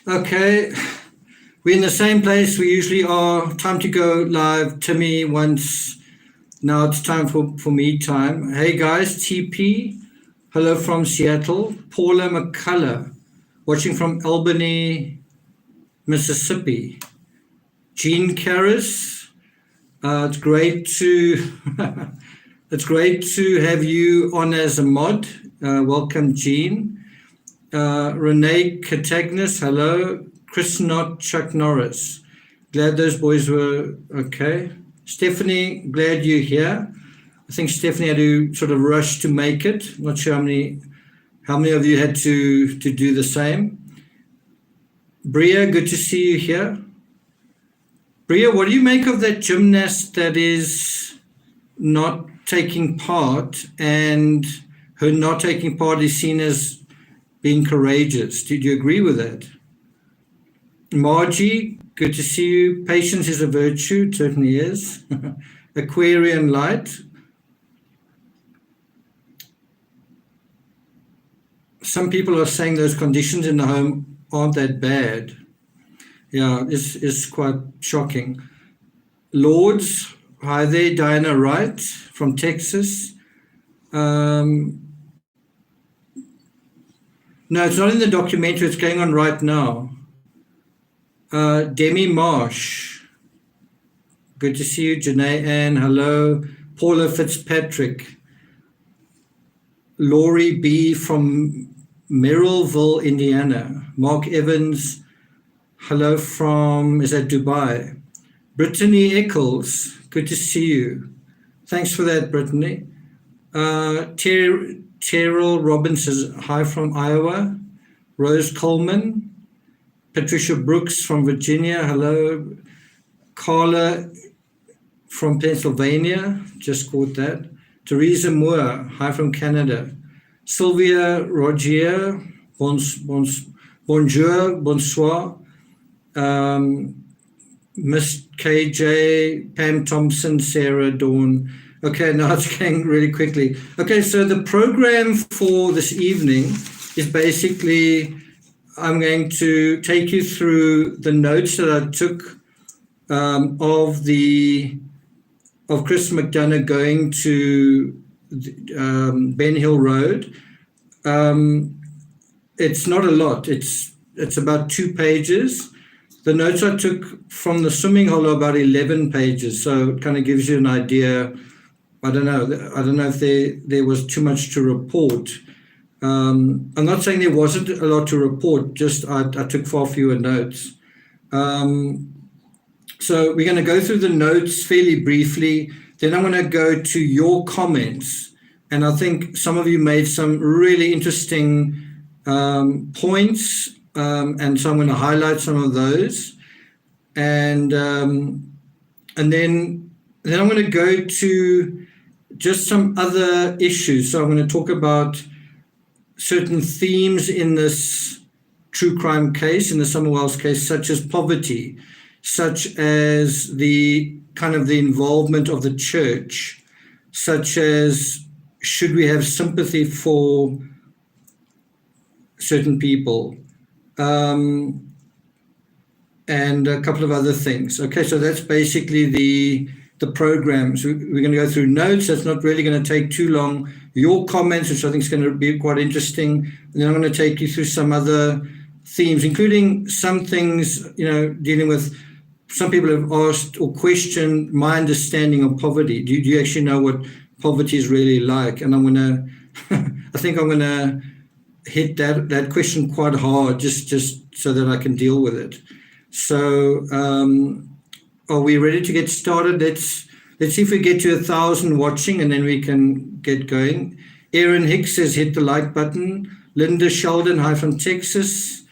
Okay, we're in the same place we usually are. Time to go live. Timmy once. Now it's time for me time. Hey guys, TP. Hello from Seattle. Paula McCullough, watching from Albany, Mississippi. Jean Karras. It's great to it's great to have you on as a mod. Welcome, Jean. Renee Catagnis, hello. Chris Knott, Chuck Norris. Glad those boys were okay. Stephanie, glad you're here. I think Stephanie had to sort of rush to make it. Not sure how many of you had to do the same. Bria, good to see you here. Bria, what do you make of that gymnast that is not taking part, and her not taking part is seen as being courageous? Did you agree with that? Margie, good to see you. Patience is a virtue, it certainly is. Aquarian light. Some people are saying those conditions in the home aren't that bad. Yeah, it's quite shocking. Lords, hi there. Diana Wright from Texas. No, it's not in the documentary. It's going on right now. Demi Marsh. Good to see you. Janae Ann, hello. Paula Fitzpatrick. Laurie B. from Merrillville, Indiana. Mark Evans, hello from, is that Dubai? Brittany Eccles, good to see you. Thanks for that, Brittany. Terrell Robinson, hi from Iowa. Rose Coleman. Patricia Brooks from Virginia, hello. Carla from Pennsylvania, just caught that. Teresa Moore, hi from Canada. Sylvia Rogier, bonjour, bonsoir. Miss KJ, Pam Thompson, Sarah Dawn. Okay, now it's going really quickly. Okay, so the program for this evening is basically, I'm going to take you through the notes that I took of Chris McDonough going to Ben Hill Road. It's not a lot. It's about 2 pages. The notes I took from the swimming hole are about 11 pages, so it kind of gives you an idea. I don't know if there was too much to report. I'm not saying there wasn't a lot to report, just I took far fewer notes. So we're going to go through the notes fairly briefly. Then I'm going to go to your comments. And I think some of you made some really interesting points. And so I'm going to highlight some of those. And then I'm going to go to just some other issues. So I'm going to talk about certain themes in this true crime case, in the Summer Wells case, such as poverty, such as the kind of the involvement of the church, such as should we have sympathy for certain people, and a couple of other things. Okay, so that's basically the program. So we're going to go through notes. That's not really going to take too long. Your comments, which I think is going to be quite interesting. And then I'm going to take you through some other themes, including some things, dealing with, some people have asked or questioned my understanding of poverty. Do you actually know what poverty is really like? And I'm going to, I think I'm going to hit that question quite hard, just so that I can deal with it. So, are we ready to get started? Let's see if we get to 1,000 watching, and then we can get going. Aaron Hicks says hit the like button. Linda Sheldon, hi from Texas.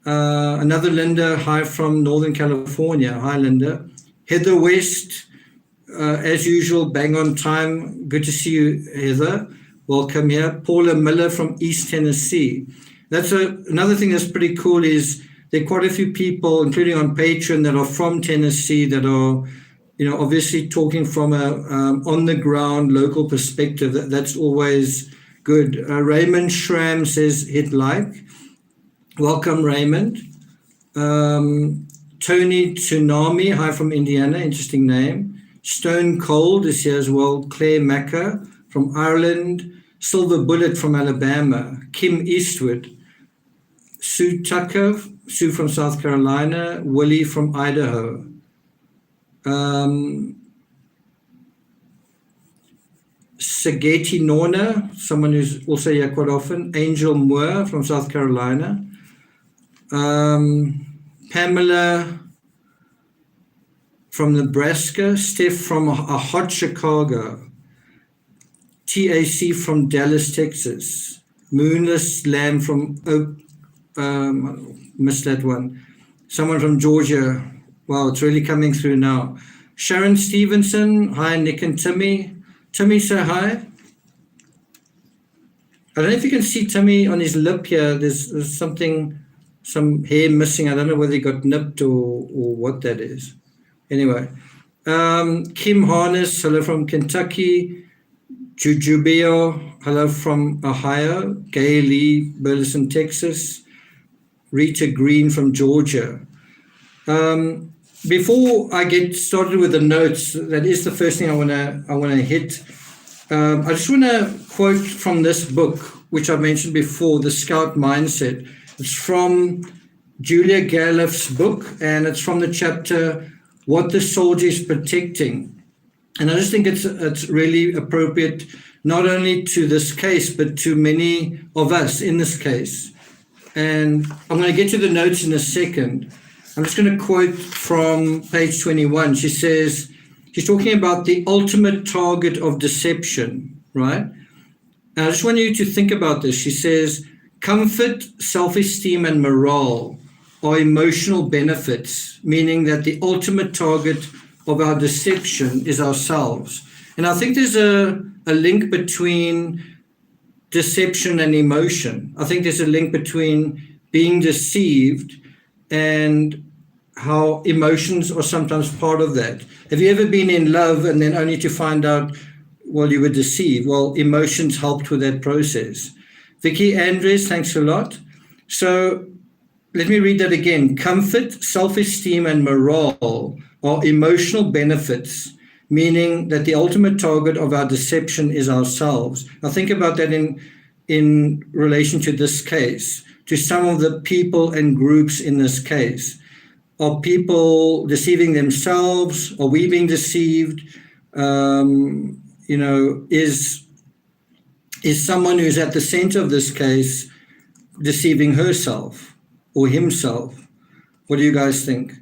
Another Linda, hi from Northern California. Hi, Linda. Heather West, as usual, bang on time. Good to see you, Heather. Welcome here. Paula Miller from East Tennessee. That's another thing that's pretty cool is there are quite a few people, including on Patreon, that are from Tennessee that are, obviously talking from a on-the-ground local perspective. That's always good. Raymond Schramm says hit like. Welcome, Raymond. Tony Tsunami, hi from Indiana, interesting name. Stone Cold is here as well. Claire Macker from Ireland. Silver Bullet from Alabama. Kim Eastwood. Sue Tucker, Sue from South Carolina. Willie from Idaho. Sageti Norna, someone who's also here quite often. Angel Moore from South Carolina. Pamela from Nebraska. Steph from a hot Chicago. TAC from Dallas, Texas. Moonless Lamb from missed that one. Someone from Georgia. Wow, it's really coming through now. Sharon Stevenson. Hi, Nick and Timmy. Timmy, say hi. I don't know if you can see Timmy on his lip here. There's something, some hair missing. I don't know whether he got nipped or what that is. Anyway, Kim Harness, hello from Kentucky. Jujubeo, hello from Ohio. Gay Lee, Burleson, Texas. Rita Green from Georgia. Before I get started with the notes, that is the first thing I wanna hit. I just want to quote from this book, which I mentioned before, The Scout Mindset. It's from Julia Galliff's book, and it's from the chapter What the Soldier is Protecting. And I just think it's really appropriate, not only to this case, but to many of us in this case. And I'm going to get to the notes in a second. I'm just going to quote from page 21. She says, she's talking about the ultimate target of deception, right? And I just want you to think about this. She says, comfort, self-esteem, and morale are emotional benefits, meaning that the ultimate target of our deception is ourselves. And I think there's a link between deception and emotion. I think there's a link between being deceived and how emotions are sometimes part of that. Have you ever been in love and then only to find out, well, you were deceived? Well, emotions helped with that process. Vicky Andres, thanks a lot. So let me read that again. Comfort, self-esteem, and morale are emotional benefits, meaning that the ultimate target of our deception is ourselves. Now think about that in relation to this case, to some of the people and groups in this case. Are people deceiving themselves? Are we being deceived? Is someone who's at the center of this case deceiving herself or himself? What do you guys think?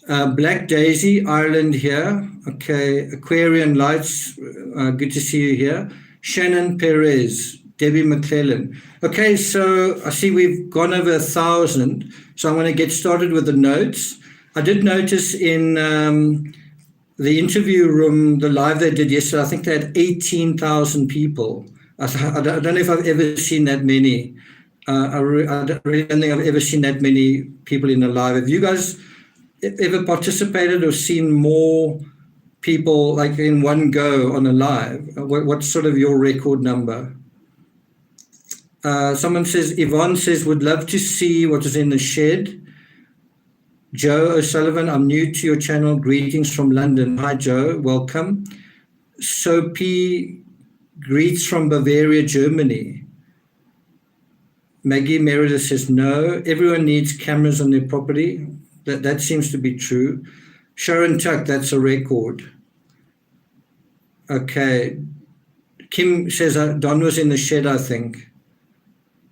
Black Daisy, Ireland here. Okay, Aquarian Lights, good to see you here. Shannon Perez, Debbie McClellan. Okay, so I see we've gone over 1,000, so I'm going to get started with the notes. I did notice in the interview room, the live they did yesterday, I think they had 18,000 people. I don't know if I've ever seen that many. I really don't think I've ever seen that many people in a live. Have you guys ever participated or seen more people like in one go on a live? What's sort of your record number? Someone says, Yvonne says, would love to see what is in the shed. Joe O'Sullivan, I'm new to your channel. Greetings from London. Hi, Joe. Welcome. Sophie, greets from Bavaria, Germany. Maggie Meredith says, no. Everyone needs cameras on their property. That seems to be true. Sharon Tuck, that's a record. Okay. Kim says, Don was in the shed, I think.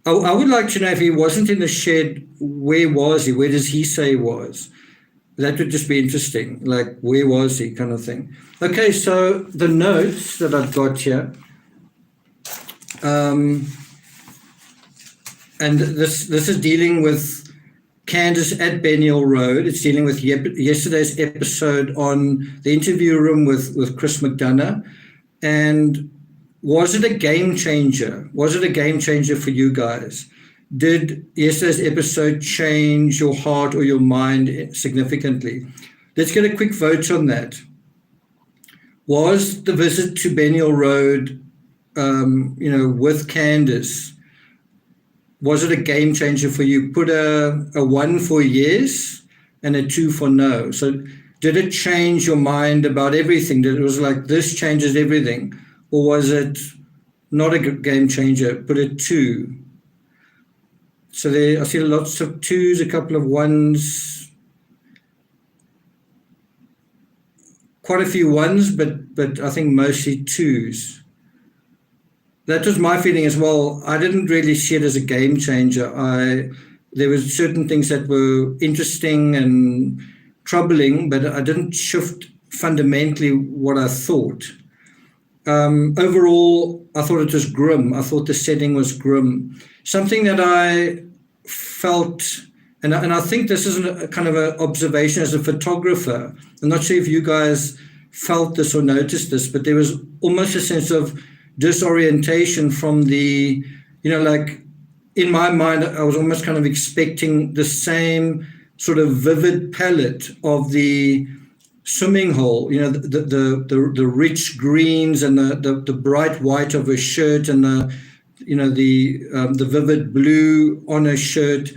Oh, I would like to know if he wasn't in the shed, where was he? Where does he say he was? That would just be interesting. Like, where was he, kind of thing. Okay, so the notes that I've got here. And this is dealing with Candice at Bennial Road. It's dealing with yesterday's episode on the interview room with Chris McDonough. And was it a game changer? Was it a game changer for you guys? Did yesterday's episode change your heart or your mind significantly? Let's get a quick vote on that. Was the visit to Bennial Road, with Candice, was it a game changer for you? Put a 1 for yes and a 2 for no. So did it change your mind about everything? That it was like, this changes everything? Or was it not a game changer? Put a 2. So there, I see lots of 2s, a couple of 1s, quite a few 1s, but I think mostly 2s. That was my feeling as well. I didn't really see it as a game changer. There were certain things that were interesting and troubling, but I didn't shift fundamentally what I thought. Overall, I thought it was grim. I thought the setting was grim. Something that I felt, and I think this is a kind of an observation as a photographer. I'm not sure if you guys felt this or noticed this, but there was almost a sense of disorientation from the, like in my mind, I was almost kind of expecting the same sort of vivid palette of the swimming hole, the rich greens and the bright white of a shirt and the vivid blue on a shirt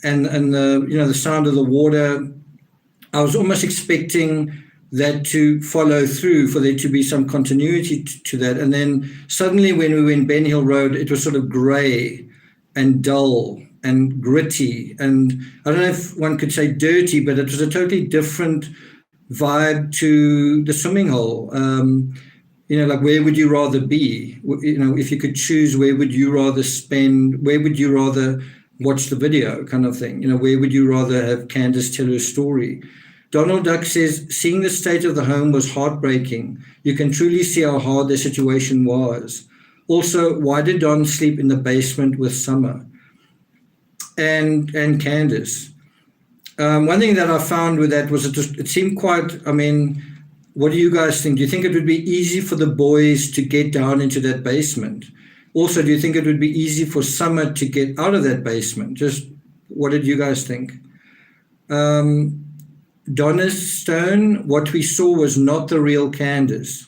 and the sound of the water. I was almost expecting that to follow through, for there to be some continuity to that. And then suddenly when we were in Ben Hill Road, it was sort of grey and dull and gritty. And I don't know if one could say dirty, but it was a totally different vibe to the swimming hole. Like, where would you rather be? If you could choose, where would you rather spend? Where would you rather watch the video, kind of thing? Where would you rather have Candice tell her story? Donald Duck says, seeing the state of the home was heartbreaking. You can truly see how hard their situation was. Also, why did Don sleep in the basement with Summer? And Candice. One thing that I found with that was it seemed quite, what do you guys think? Do you think it would be easy for the boys to get down into that basement? Also, do you think it would be easy for Summer to get out of that basement? Just what did you guys think? Donna Stone, what we saw was not the real Candice.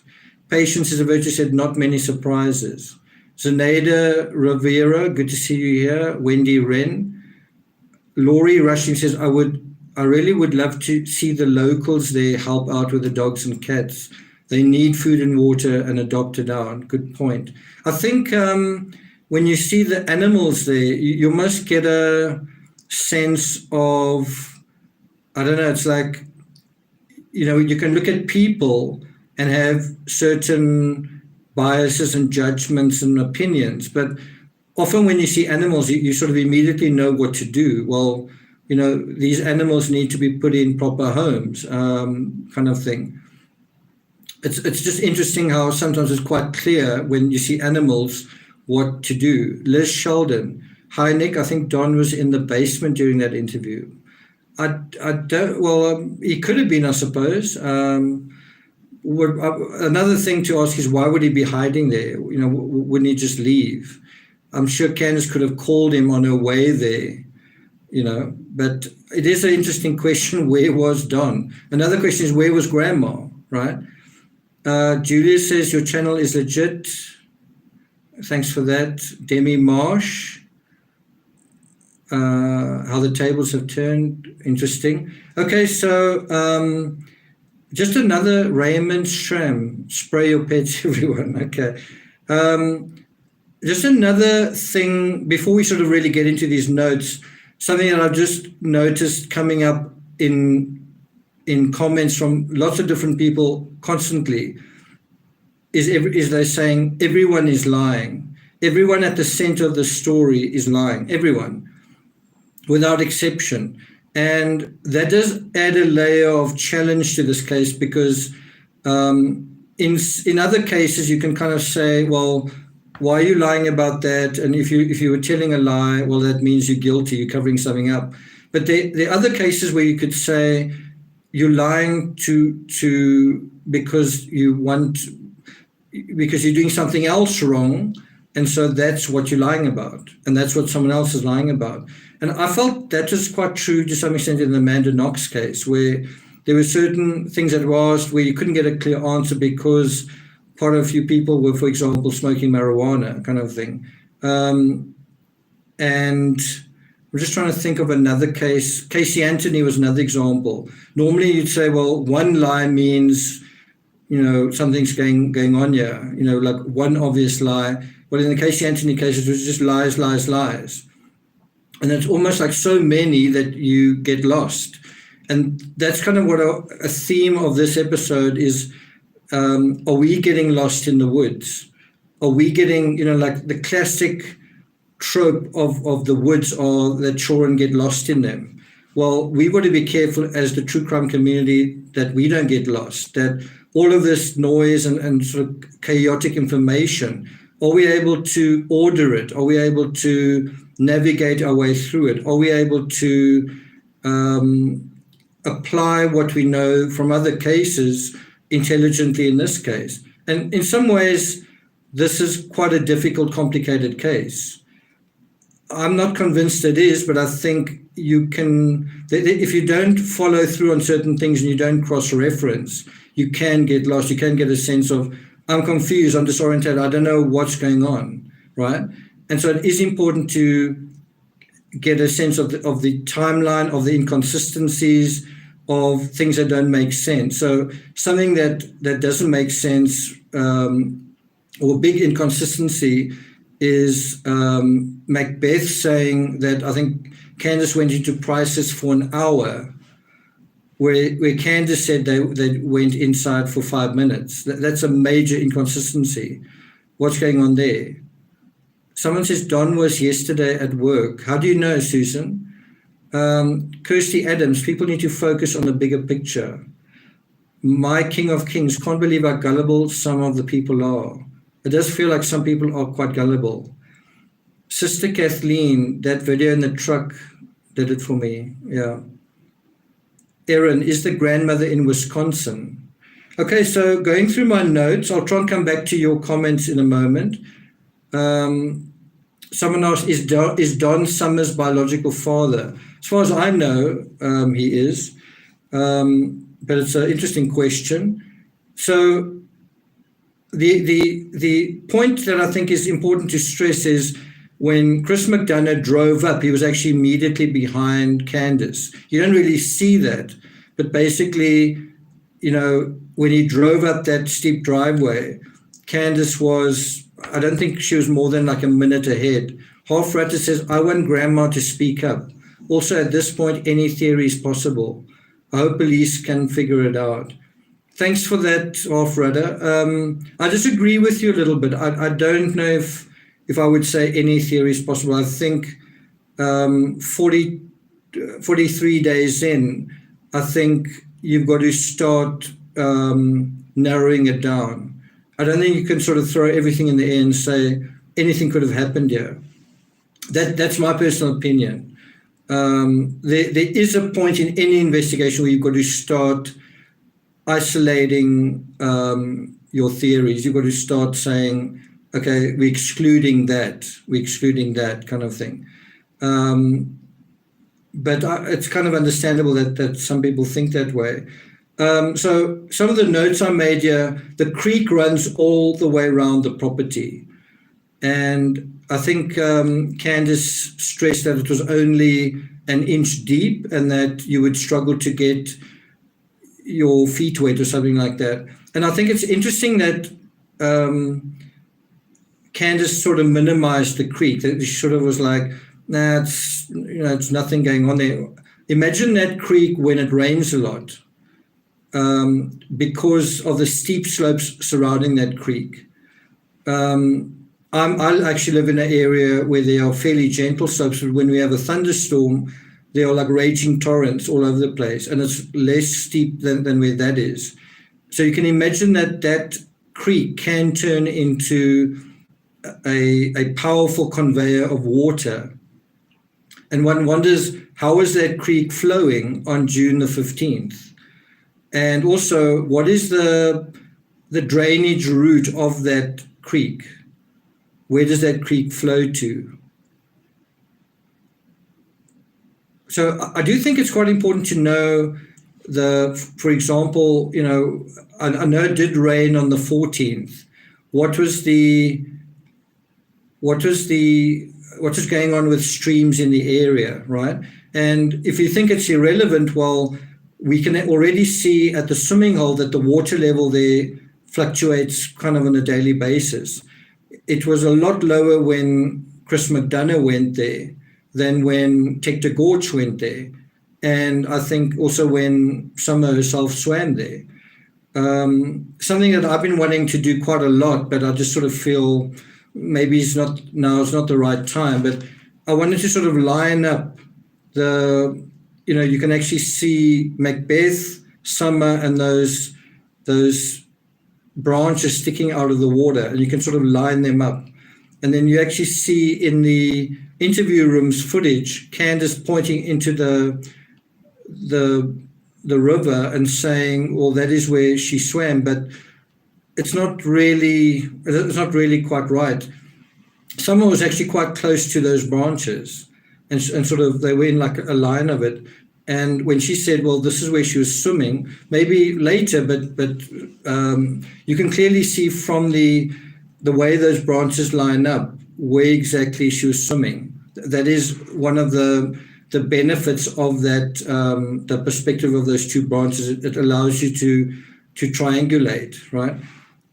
Patience is a virtue, said not many surprises. Zenaida Rivera, good to see you here. Wendy Wren. Laurie Rushing says, I really would love to see the locals there help out with the dogs and cats. They need food and water and adopt it out. Good point. I think when you see the animals there, you must get a sense of, I don't know, it's like, you can look at people and have certain biases and judgments and opinions, but often when you see animals, you sort of immediately know what to do. Well, these animals need to be put in proper homes, kind of thing. It's just interesting how sometimes it's quite clear when you see animals what to do. Liz Sheldon, hi Nick, I think Don was in the basement during that interview. I don't, well, he could have been, I suppose. Another thing to ask is, why would he be hiding there? Wouldn't he just leave? I'm sure Candice could have called him on her way there, but it is an interesting question. Where was Don? Another question is, where was Grandma, right? Julia says, your channel is legit. Thanks for that. Demi Marsh. How the tables have turned. Interesting. Okay, so just another Raymond Schramm. Spray your pets, everyone. Okay. Just another thing, before we sort of really get into these notes, something that I've just noticed coming up in comments from lots of different people constantly is they're saying everyone is lying. Everyone at the center of the story is lying. Everyone, without exception. And that does add a layer of challenge to this case, because in other cases you can kind of say, well, why are you lying about that? And if you were telling a lie, well, that means you're guilty, you're covering something up. But there are other cases where you could say you're lying because you're doing something else wrong, and so that's what you're lying about, and that's what someone else is lying about. And I felt that was quite true to some extent in the Amanda Knox case, where there were certain things that were asked where you couldn't get a clear answer because quite a few people were, for example, smoking marijuana, kind of thing. And we're just trying to think of another case. Casey Anthony was another example. Normally you'd say, well, one lie means, something's going on here, like one obvious lie. Well, in the Casey Anthony case, it was just lies, lies, lies. And it's almost like so many that you get lost. And that's kind of what a theme of this episode is. Are we getting lost in the woods? Are we getting, like the classic trope of the woods are that children get lost in them? Well, we've got to be careful as the true crime community that we don't get lost, that all of this noise and sort of chaotic information, are we able to order it? Are we able to navigate our way through it? Are we able to apply what we know from other cases intelligently in this case? And in some ways, this is quite a difficult, complicated case. I'm not convinced it is, but I think you can, if you don't follow through on certain things and you don't cross-reference, you can get lost. You can get a sense of, I'm confused, I'm disoriented, I don't know what's going on, right? And so it is important to get a sense of the timeline, of the inconsistencies, of things that don't make sense. So something that doesn't make sense, or a big inconsistency, is Macbeth saying that, I think Candice went into crisis for an hour, where Candice said they went inside for 5 minutes. That's a major inconsistency. What's going on there? Someone says Don was yesterday at work. How do you know, Susan? Kirsty Adams, people need to focus on the bigger picture. My King of Kings, can't believe how gullible some of the people are. It does feel like some people are quite gullible. Sister Kathleen, that video in the truck did it for me. Yeah. Erin, is the grandmother in Wisconsin? Okay, so going through my notes, I'll try and come back to your comments in a moment. Someone asked, is Don Summers' biological father? As far as I know, he is. But it's an interesting question. So the point that I think is important to stress is when Chris McDonough drove up, he was actually immediately behind Candice. You don't really see that, but basically, when he drove up that steep driveway, Candice was, I don't think she was more than like a minute ahead. Half Rutter says, I want Grandma to speak up. Also, at this point, any theory is possible. I hope police can figure it out. Thanks for that, Half Rutter. I disagree with you a little bit. I don't know if I would say any theory is possible. I think 43 days in, I think you've got to start narrowing it down. I don't think you can sort of throw everything in the air and say anything could have happened here. That's my personal opinion. There is a point in any investigation where you've got to start isolating your theories. You've got to start saying, okay, we're excluding that kind of thing. But it's kind of understandable that some people think that way. So some of the notes I made here, the creek runs all the way around the property. And I think Candice stressed that it was only an inch deep and that you would struggle to get your feet wet or something like that. And I think it's interesting that Candice sort of minimized the creek. That she sort of was like, nah, it's nothing going on there. Imagine that creek when it rains a lot, because of the steep slopes surrounding that creek. I actually live in an area where there are fairly gentle slopes, but when we have a thunderstorm, there are like raging torrents all over the place, and it's less steep than where that is. So you can imagine that creek can turn into a powerful conveyor of water. And one wonders, how is that creek flowing on June the 15th? And also, what is the drainage route of that creek? Where does that creek flow to? So I do think it's quite important to know for example, I know it did rain on the 14th. What was the what is going on with streams in the area, right? And if you think it's irrelevant, well, we can already see at the swimming hole that the water level there fluctuates kind of on a daily basis. It was a lot lower when Chris McDonough went there than when Tector Gorge went there. And I think also when Summer herself swam there. Something that I've been wanting to do quite a lot, but I just sort of feel maybe it's not the right time. But I wanted to sort of line up you can actually see Macbeth, Summer, and those branches sticking out of the water, and you can sort of line them up. And then you actually see in the interview rooms footage, Candice pointing into the river and saying, well, that is where she swam, but it's not really quite right. Summer was actually quite close to those branches, and sort of they were in like a line of it. And when she said, well, this is where she was swimming, maybe later, but you can clearly see from the way those branches line up where exactly she was swimming. That is one of the benefits of that, the perspective of those two branches. It allows you to triangulate, right?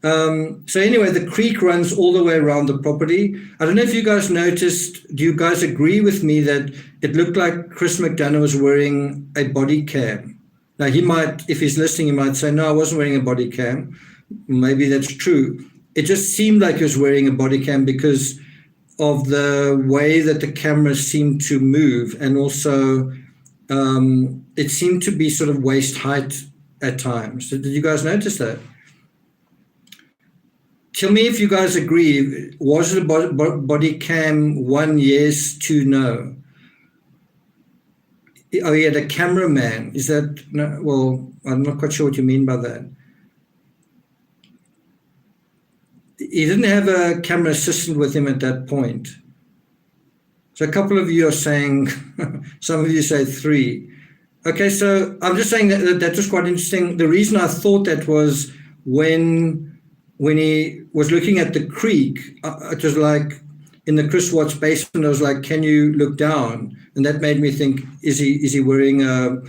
So anyway, the creek runs all the way around the property. I don't know if you guys noticed, do you guys agree with me that it looked like Chris McDonough was wearing a body cam? Now he might, if he's listening, he might say, no, I wasn't wearing a body cam. Maybe that's true. It just seemed like he was wearing a body cam because of the way that the camera seemed to move, and also it seemed to be sort of waist height at times. Did you guys notice that? Tell me if you guys agree. Was it a body cam? 1, yes, 2, no. Oh, he had a cameraman. Is that no? Well, I'm not quite sure what you mean by that. He didn't have a camera assistant with him at that point. So a couple of you are saying, some of you say 3. Okay, so I'm just saying that was quite interesting. The reason I thought that was when he was looking at the creek, it was like in the Chris Watts basement, I was like, can you look down? And that made me think, is he wearing a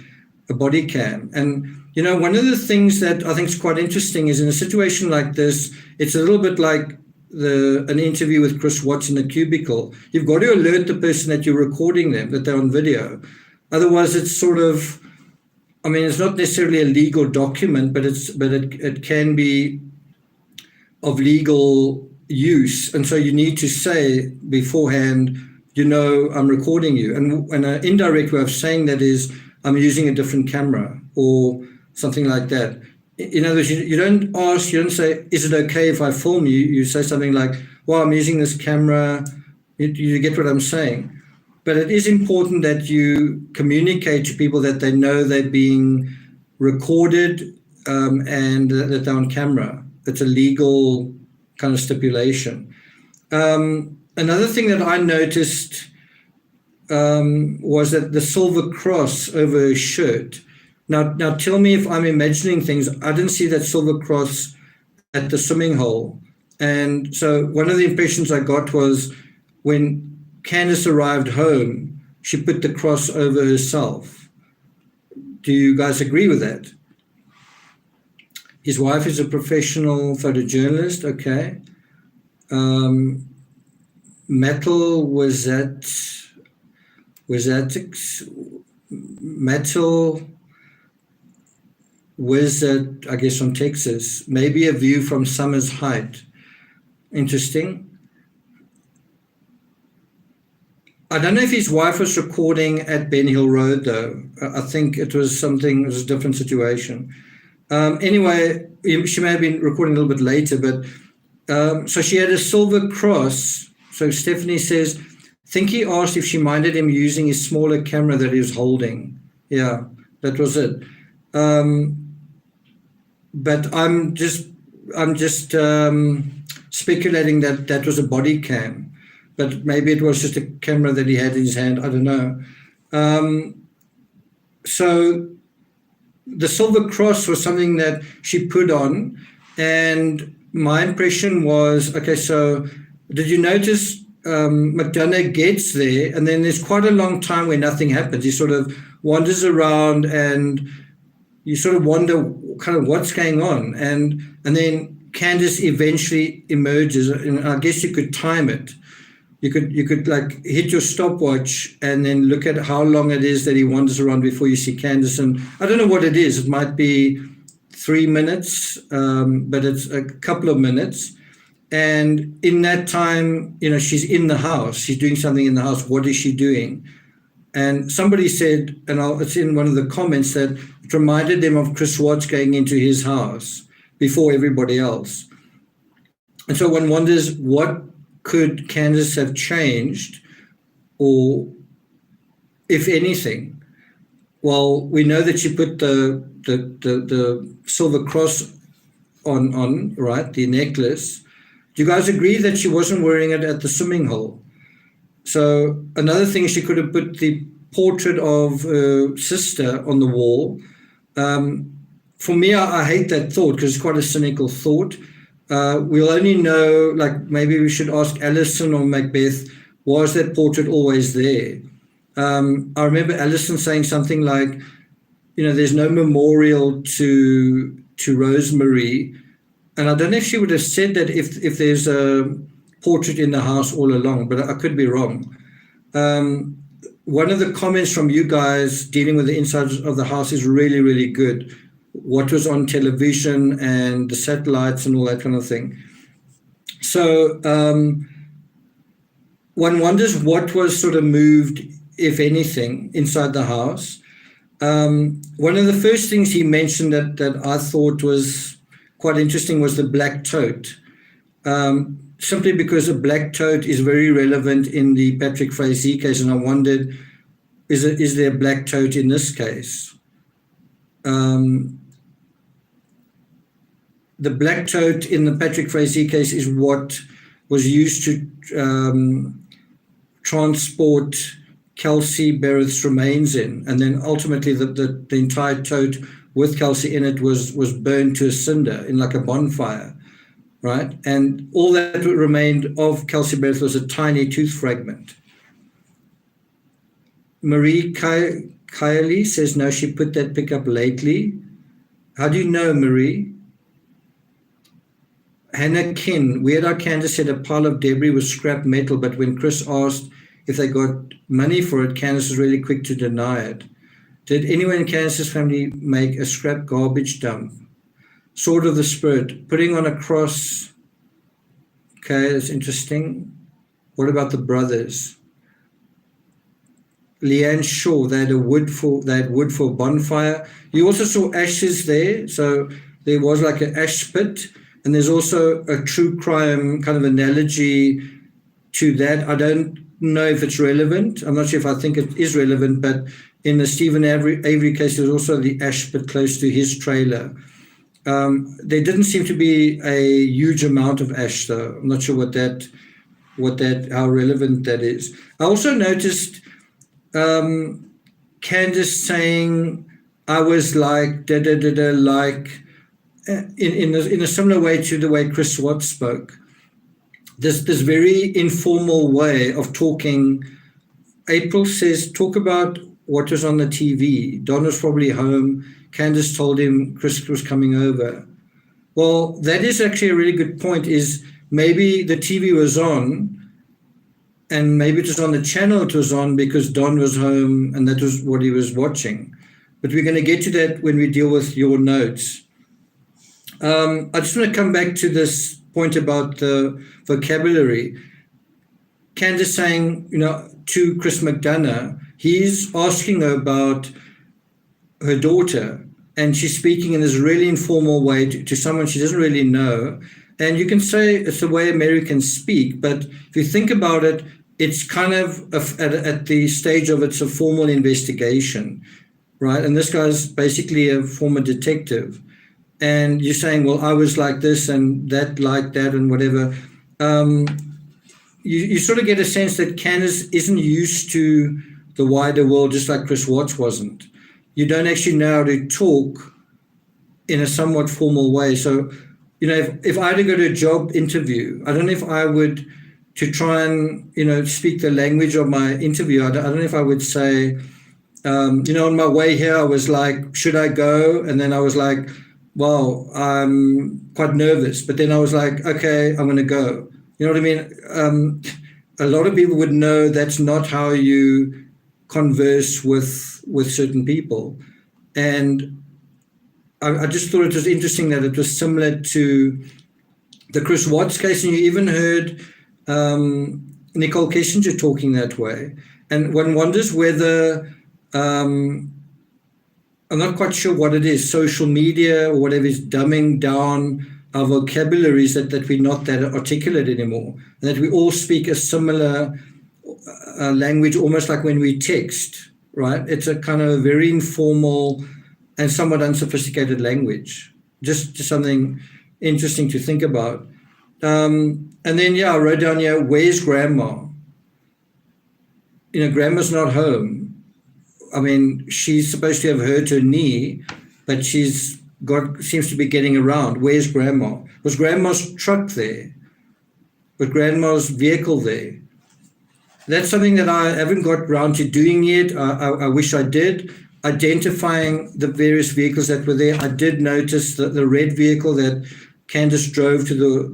body cam? And one of the things that I think is quite interesting is in a situation like this, it's a little bit like an interview with Chris Watts in a cubicle. You've got to alert the person that you're recording them, that they're on video. Otherwise, it's sort of, it's not necessarily a legal document, but it can be of legal use. And so you need to say beforehand, I'm recording you. And an indirect way of saying that is, I'm using a different camera or something like that. In other words, you don't say, is it okay if I film you? You say something like, well, I'm using this camera. You get what I'm saying. But it is important that you communicate to people that they know they're being recorded and that they're on camera. It's a legal kind of stipulation. Another thing that I noticed was that the silver cross over her shirt. Now tell me if I'm imagining things. I didn't see that silver cross at the swimming hole. And so one of the impressions I got was when Candice arrived home, she put the cross over herself. Do you guys agree with that? His wife is a professional photojournalist, okay. Metal was that metal was that, I guess, from Texas. Maybe a view from Summer's Height. Interesting. I don't know if his wife was recording at Ben Hill Road, though. I think it was a different situation. Anyway, she may have been recording a little bit later, but so she had a silver cross. So Stephanie says, think he asked if she minded him using his smaller camera that he was holding. Yeah, that was it. But I'm just speculating that was a body cam, but maybe it was just a camera that he had in his hand. I don't know. So the silver cross was something that she put on, and my impression was, okay, so did you notice McDonough gets there, and then there's quite a long time where nothing happens. He sort of wanders around, and you sort of wonder kind of what's going on. And then Candice eventually emerges, and I guess you could time it. You could like hit your stopwatch and then look at how long it is that he wanders around before you see Candice. And I don't know what it is. It might be 3 minutes, but it's a couple of minutes. And in that time, she's in the house. She's doing something in the house. What is she doing? And somebody said, and it's in one of the comments, that it reminded them of Chris Watts going into his house before everybody else. And so one wonders, what could Candice have changed, or if anything? Well, we know that she put the silver cross on, right, the necklace. Do you guys agree that she wasn't wearing it at the swimming hole? So another thing, she could have put the portrait of her sister on the wall. For me, I hate that thought because it's quite a cynical thought. We'll only know, like maybe we should ask Alison or Macbeth, was that portrait always there? I remember Alison saying something like, there's no memorial to Rosemary. And I don't know if she would have said that if there's a portrait in the house all along, but I could be wrong. One of the comments from you guys dealing with the inside of the house is really, really good. What was on television and the satellites and all that kind of thing. So one wonders what was sort of moved, if anything, inside the house. One of the first things he mentioned that I thought was quite interesting was the black tote. Simply because a black tote is very relevant in the Patrick Frazee case, and I wondered, is there a black tote in this case? The black tote in the Patrick Frazee case is what was used to transport Kelsey Bereth's remains in, and then ultimately the entire tote with Kelsey in it was burned to a cinder in like a bonfire. Right, and all that remained of Kelsey Bereth was a tiny tooth fragment. Marie Kylie says, no, she put that pick up lately. How do you know, Marie? Hannah Kin, Weird Al Candice said a pile of debris was scrap metal, but when Chris asked if they got money for it, Candice was really quick to deny it. Did anyone in Candice's family make a scrap garbage dump? Sword of the Spirit, putting on a cross. Okay, that's interesting. What about the brothers? Leanne Shaw, they had wood for bonfire. You also saw ashes there, so there was like an ash pit, and there's also a true crime kind of analogy to that. I don't know if it's relevant. I'm not sure if I think it is relevant, but in the Stephen Avery case, there's also the ash pit close to his trailer. There didn't seem to be a huge amount of ash, though. I'm not sure how relevant that is. I also noticed Candice saying, "I was like da da da da," like in a similar way to the way Chris Watts spoke. This very informal way of talking. April says, "Talk about what was on the TV. Don was probably home. Candice told him Chris was coming over." Well, that is actually a really good point, is maybe the TV was on and maybe it was on the channel it was on because Don was home and that was what he was watching. But we're going to get to that when we deal with your notes. I just want to come back to this point about the vocabulary. Candice saying, to Chris McDonough, he's asking her about her daughter, and she's speaking in this really informal way to someone she doesn't really know. And you can say it's the way Americans speak, but if you think about it, it's kind of at the stage of it's a formal investigation, right? And this guy's basically a former detective. And you're saying, well, I was like this and that like that and whatever. You sort of get a sense that Candice isn't used to the wider world, just like Chris Watts wasn't. You don't actually know how to talk in a somewhat formal way. So, if I had to go to a job interview, I don't know if I would to try and, speak the language of my interview. I don't know if I would say, on my way here, I was like, should I go? And then I was like, well, I'm quite nervous. But then I was like, okay, I'm going to go. You know what I mean? A lot of people would know that's not how you converse with certain people. And I just thought it was interesting that it was similar to the Chris Watts case. And you even heard Nicole Kissinger talking that way. And one wonders whether, I'm not quite sure what it is, social media or whatever is dumbing down our vocabularies, that we're not that articulate anymore, and that we all speak a similar language, almost like when we text, right? It's a kind of very informal and somewhat unsophisticated language. Just something interesting to think about. And then, I wrote down here, where's grandma? Grandma's not home. I mean, she's supposed to have hurt her knee, but seems to be getting around. Where's grandma? Was grandma's truck there? Was grandma's vehicle there? That's something that I haven't got around to doing yet. I wish I did. Identifying the various vehicles that were there. I did notice the red vehicle that Candice drove to the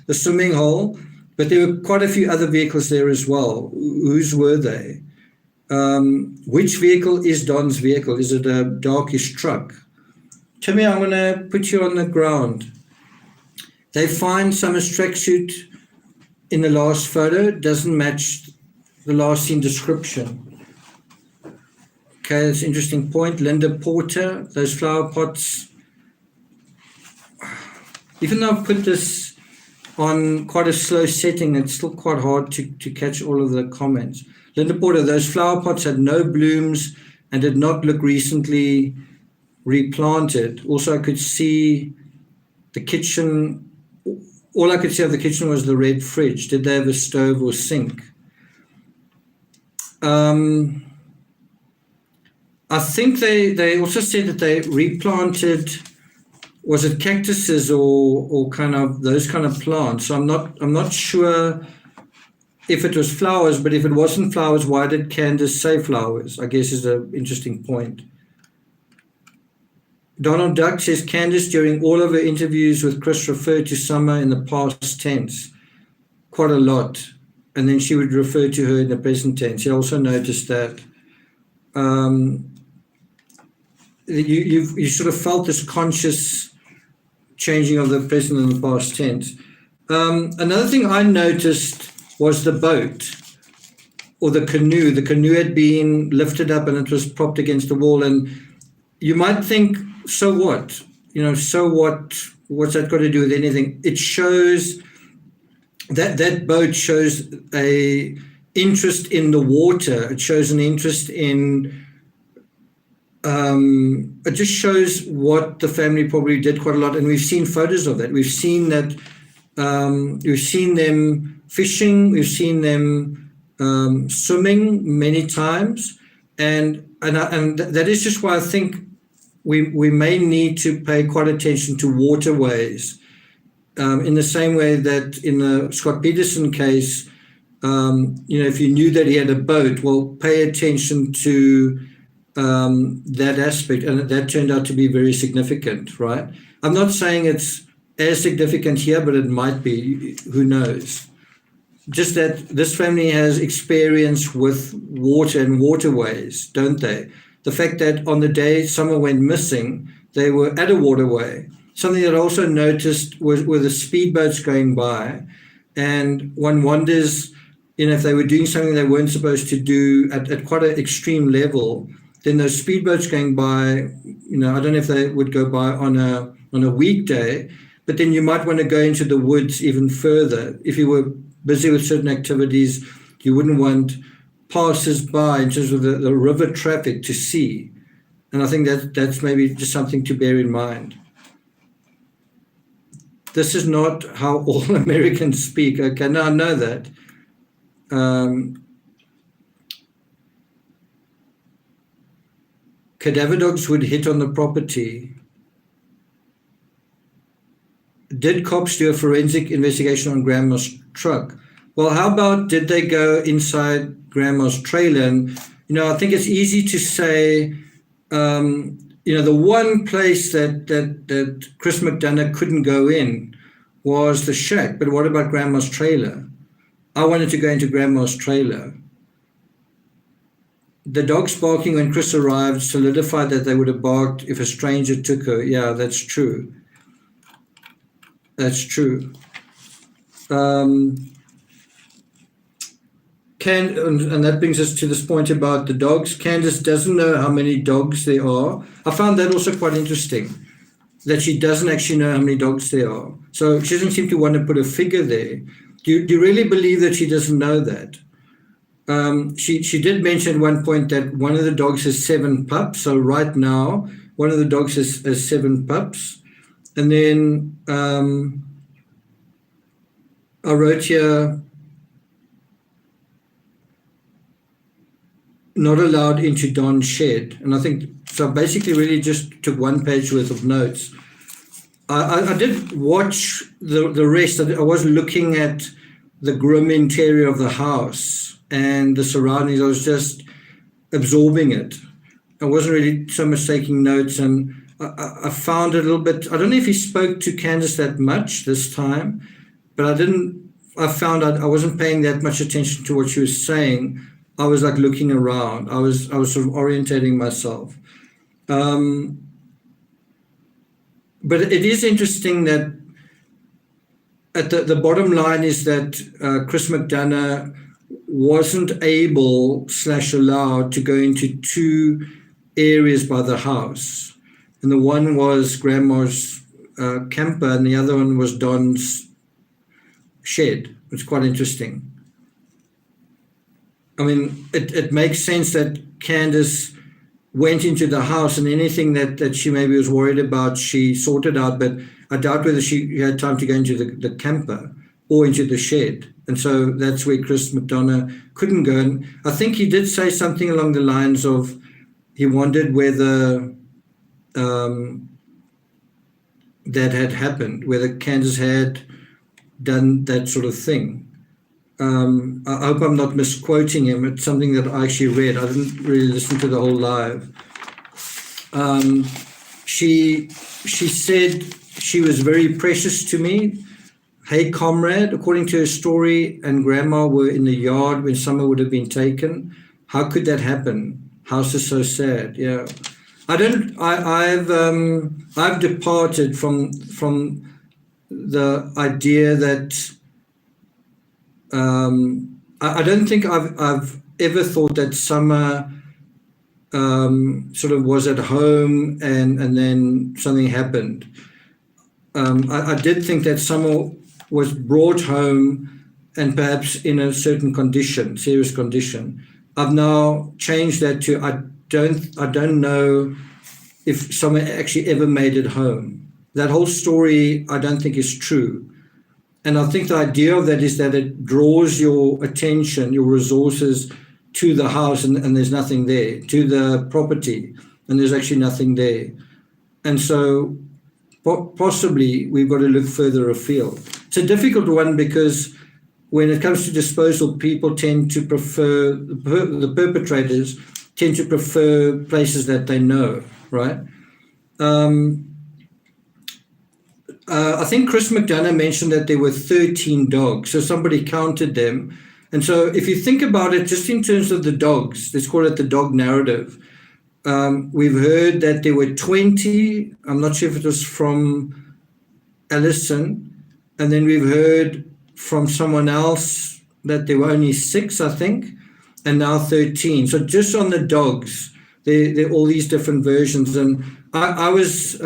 the swimming hole. But there were quite a few other vehicles there as well. Whose were they? Which vehicle is Don's vehicle? Is it a darkish truck? Timmy, I'm going to put you on the ground. They find Summer's tracksuit in the last photo. Doesn't match the last scene description. Okay, that's an interesting point. Linda Porter, those flower pots. Even though I've put this on quite a slow setting, it's still quite hard to catch all of the comments. Linda Porter, those flower pots had no blooms and did not look recently replanted. Also, I could see the kitchen. All I could see of the kitchen was the red fridge. Did they have a stove or sink? I think they also said that they replanted, was it cactuses or kind of those kind of plants? So I'm not sure if it was flowers, but if it wasn't flowers, why did Candice say flowers? I guess is an interesting point. Donald Duck says Candice during all of her interviews with Chris referred to Summer in the past tense quite a lot, and then she would refer to her in the present tense. He also noticed that. You sort of felt this conscious changing of the present and the past tense. Another thing I noticed was the boat or the canoe. The canoe had been lifted up and it was propped against the wall. And you might think, so what? So what? What's that got to do with anything? It shows that boat shows a interest in the water. It shows an interest in. It just shows what the family probably did quite a lot, and we've seen photos of that. We've seen that. We've seen them fishing. We've seen them swimming many times, and that is just why I think we may need to pay quite attention to waterways, in the same way that in the Scott Peterson case, if you knew that he had a boat, well, pay attention to that aspect, and that turned out to be very significant, right? I'm not saying it's as significant here, but it might be. Who knows? Just that this family has experience with water and waterways, don't they? The fact that on the day Summer went missing, they were at a waterway. Something that I also noticed were the speedboats going by, and one wonders, if they were doing something they weren't supposed to do at quite an extreme level. Then those speedboats going by, I don't know if they would go by on a weekday, but then you might want to go into the woods even further. If you were busy with certain activities, you wouldn't want passers-by in terms of the river traffic to see. And I think that's maybe just something to bear in mind. This is not how all Americans speak. Okay, now I know that. Cadaver dogs would hit on the property. did cops do a forensic investigation on Grandma's truck? Well, how about did they go inside Grandma's trailer? And, I think it's easy to say, the one place that Chris McDonough couldn't go in was the shack. But what about Grandma's trailer? I wanted to go into Grandma's trailer. The dogs barking when Chris arrived solidified that they would have barked if a stranger took her. Yeah, that's true. That's true. And that brings us to this point about the dogs. Candice doesn't know how many dogs there are. I found that also quite interesting, that she doesn't actually know how many dogs there are. So she doesn't seem to want to put a figure there. Do you really believe that she doesn't know that? She did mention at one point that one of the dogs has 7 pups. So right now, one of the dogs has 7 pups. And then I wrote here, not allowed into Don's shed. And I think, so basically really just took 1 page worth of notes. I did watch the rest. I was looking at the grim interior of the house and the surroundings. I was just absorbing it. I wasn't really so much taking notes, and I found it a little bit, I don't know if he spoke to Candice that much this time, but I found out I wasn't paying that much attention to what she was saying. I was like looking around. I was sort of orientating myself. But it is interesting that at the bottom line is that Chris McDonough wasn't able / allowed to go into 2 areas by the house. And the one was Grandma's camper, and the other one was Don's shed. It's quite interesting. I mean, it makes sense that Candice went into the house, and anything that she maybe was worried about, she sorted out. But I doubt whether she had time to go into the camper or into the shed. And so that's where Chris McDonough couldn't go. And I think he did say something along the lines of he wondered whether that had happened, whether Candice had done that sort of thing. I hope I'm not misquoting him. It's something that I actually read. I didn't really listen to the whole live. She said she was very precious to me. Hey, comrade, according to her story, and Grandma were in the yard when Summer would have been taken. How could that happen? House is so sad. Yeah, I've departed from the idea that I don't think I've ever thought that Summer sort of was at home and then something happened. I did think that Summer was brought home and perhaps in a certain condition, serious condition. I've now changed that to I don't know if Summer actually ever made it home. That whole story I don't think is true. And I think the idea of that is that it draws your attention, your resources to the house, and there's nothing there, to the property, and there's actually nothing there. And so possibly we've got to look further afield. It's a difficult one because when it comes to disposal, people tend to prefer, the perpetrators tend to prefer places that they know, right? I think Chris McDonough mentioned that there were 13 dogs, so somebody counted them. And so if you think about it, just in terms of the dogs, let's call it the dog narrative, we've heard that there were 20. I'm not sure if it was from Allison. And then we've heard from someone else that there were only 6, I think, and now 13. So just on the dogs, there are all these different versions. And I was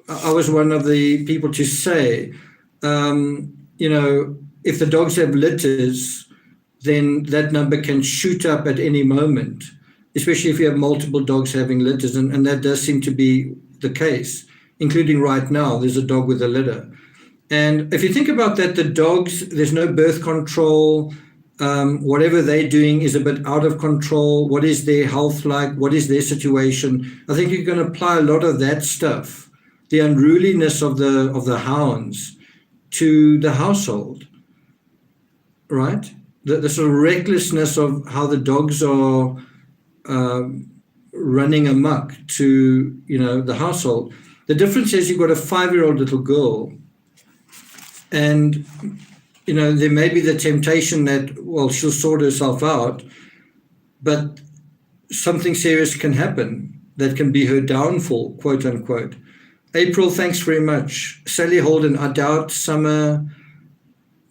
I was one of the people to say, if the dogs have litters, then that number can shoot up at any moment, especially if you have multiple dogs having litters. And that does seem to be the case, including right now, there's a dog with a litter. And if you think about that, the dogs, there's no birth control. Whatever they're doing is a bit out of control. What is their health like? What is their situation? I think you can apply a lot of that stuff the unruliness of the hounds to the household, right? The sort of recklessness of how the dogs are running amok to, the household. The difference is you've got a 5-year-old little girl, and, there may be the temptation that, well, she'll sort herself out, but something serious can happen that can be her downfall, quote unquote. April, thanks very much. Sally Holden, I doubt Summer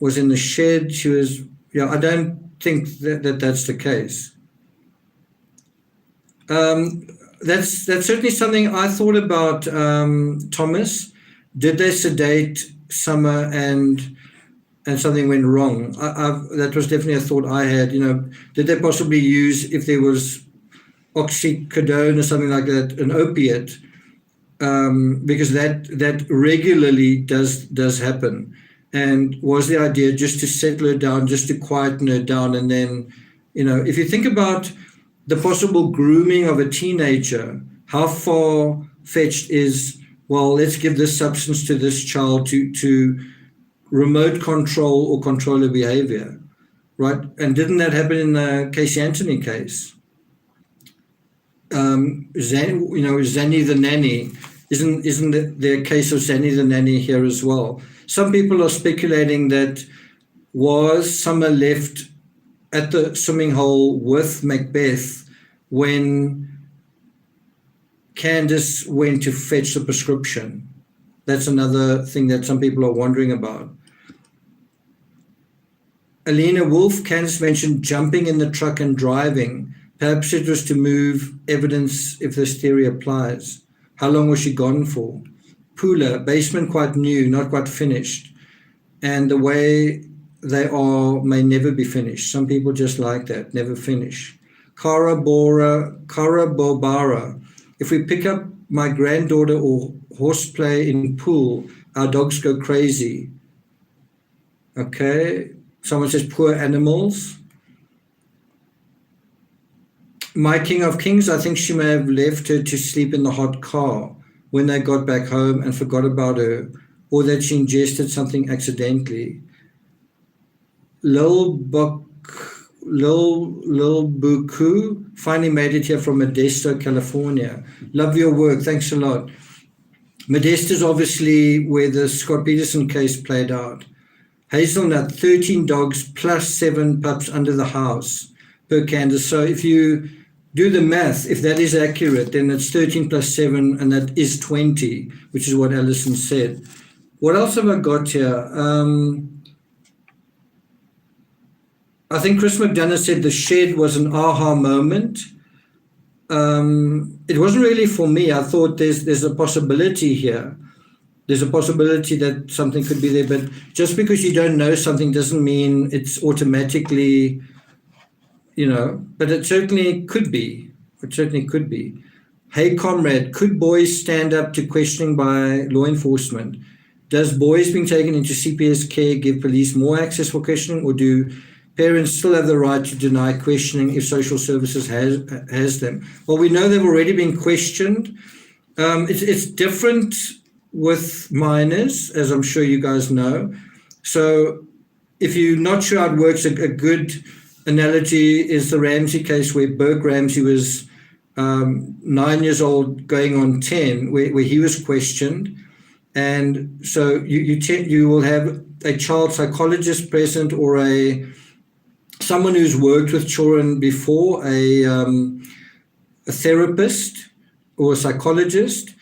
was in the shed. She was, I don't think that's the case. That's certainly something I thought about, Thomas. Did they sedate Summer and something went wrong? That was definitely a thought I had. Did they possibly use, if there was oxycodone or something like that, an opiate? Because that regularly does happen. And was the idea just to settle her down, just to quieten her down, and then, if you think about the possible grooming of a teenager, how far-fetched is, well, let's give this substance to this child to remote control or control her behavior, right? And didn't that happen in the Casey Anthony case? Zanny the nanny, isn't there a case of Zanny the nanny here as well? Some people are speculating that was Summer left at the swimming hole with Macbeth when Candice went to fetch the prescription. That's another thing that some people are wondering about. Alina Wolf, Candice mentioned jumping in the truck and driving. Perhaps it was to move evidence if this theory applies. How long was she gone for? Pula, basement quite new, not quite finished. And the way they are may never be finished. Some people just like that, never finish. Kara Bobara, if we pick up my granddaughter or horseplay in pool, our dogs go crazy. Okay, someone says poor animals. My King of Kings, I think she may have left her to sleep in the hot car when they got back home and forgot about her, or that she ingested something accidentally. Lil Buku finally made it here from Modesto, California. Love your work. Thanks a lot. Modesto is obviously where the Scott Peterson case played out. Hazelnut, 13 dogs plus 7 pups under the house per Candice. So if you do the math, if that is accurate, then it's 13 plus 7, and that is 20, which is what Alison said. What else have I got here? I think Chris McDonough said the shed was an aha moment. It wasn't really for me. I thought there's a possibility here. There's a possibility that something could be there, but just because you don't know something doesn't mean it's automatically, but it certainly could be. It certainly could be. Hey, comrade, could boys stand up to questioning by law enforcement? Does boys being taken into CPS care give police more access for questioning, or do parents still have the right to deny questioning if social services has them? Well, we know they've already been questioned. It's different with minors, as I'm sure you guys know. So if you're not sure how it works, a good analogy is the Ramsey case, where Burke Ramsey was 9 years old going on 10, where he was questioned. And so you will have a child psychologist present, or someone who's worked with children before, a therapist or a psychologist,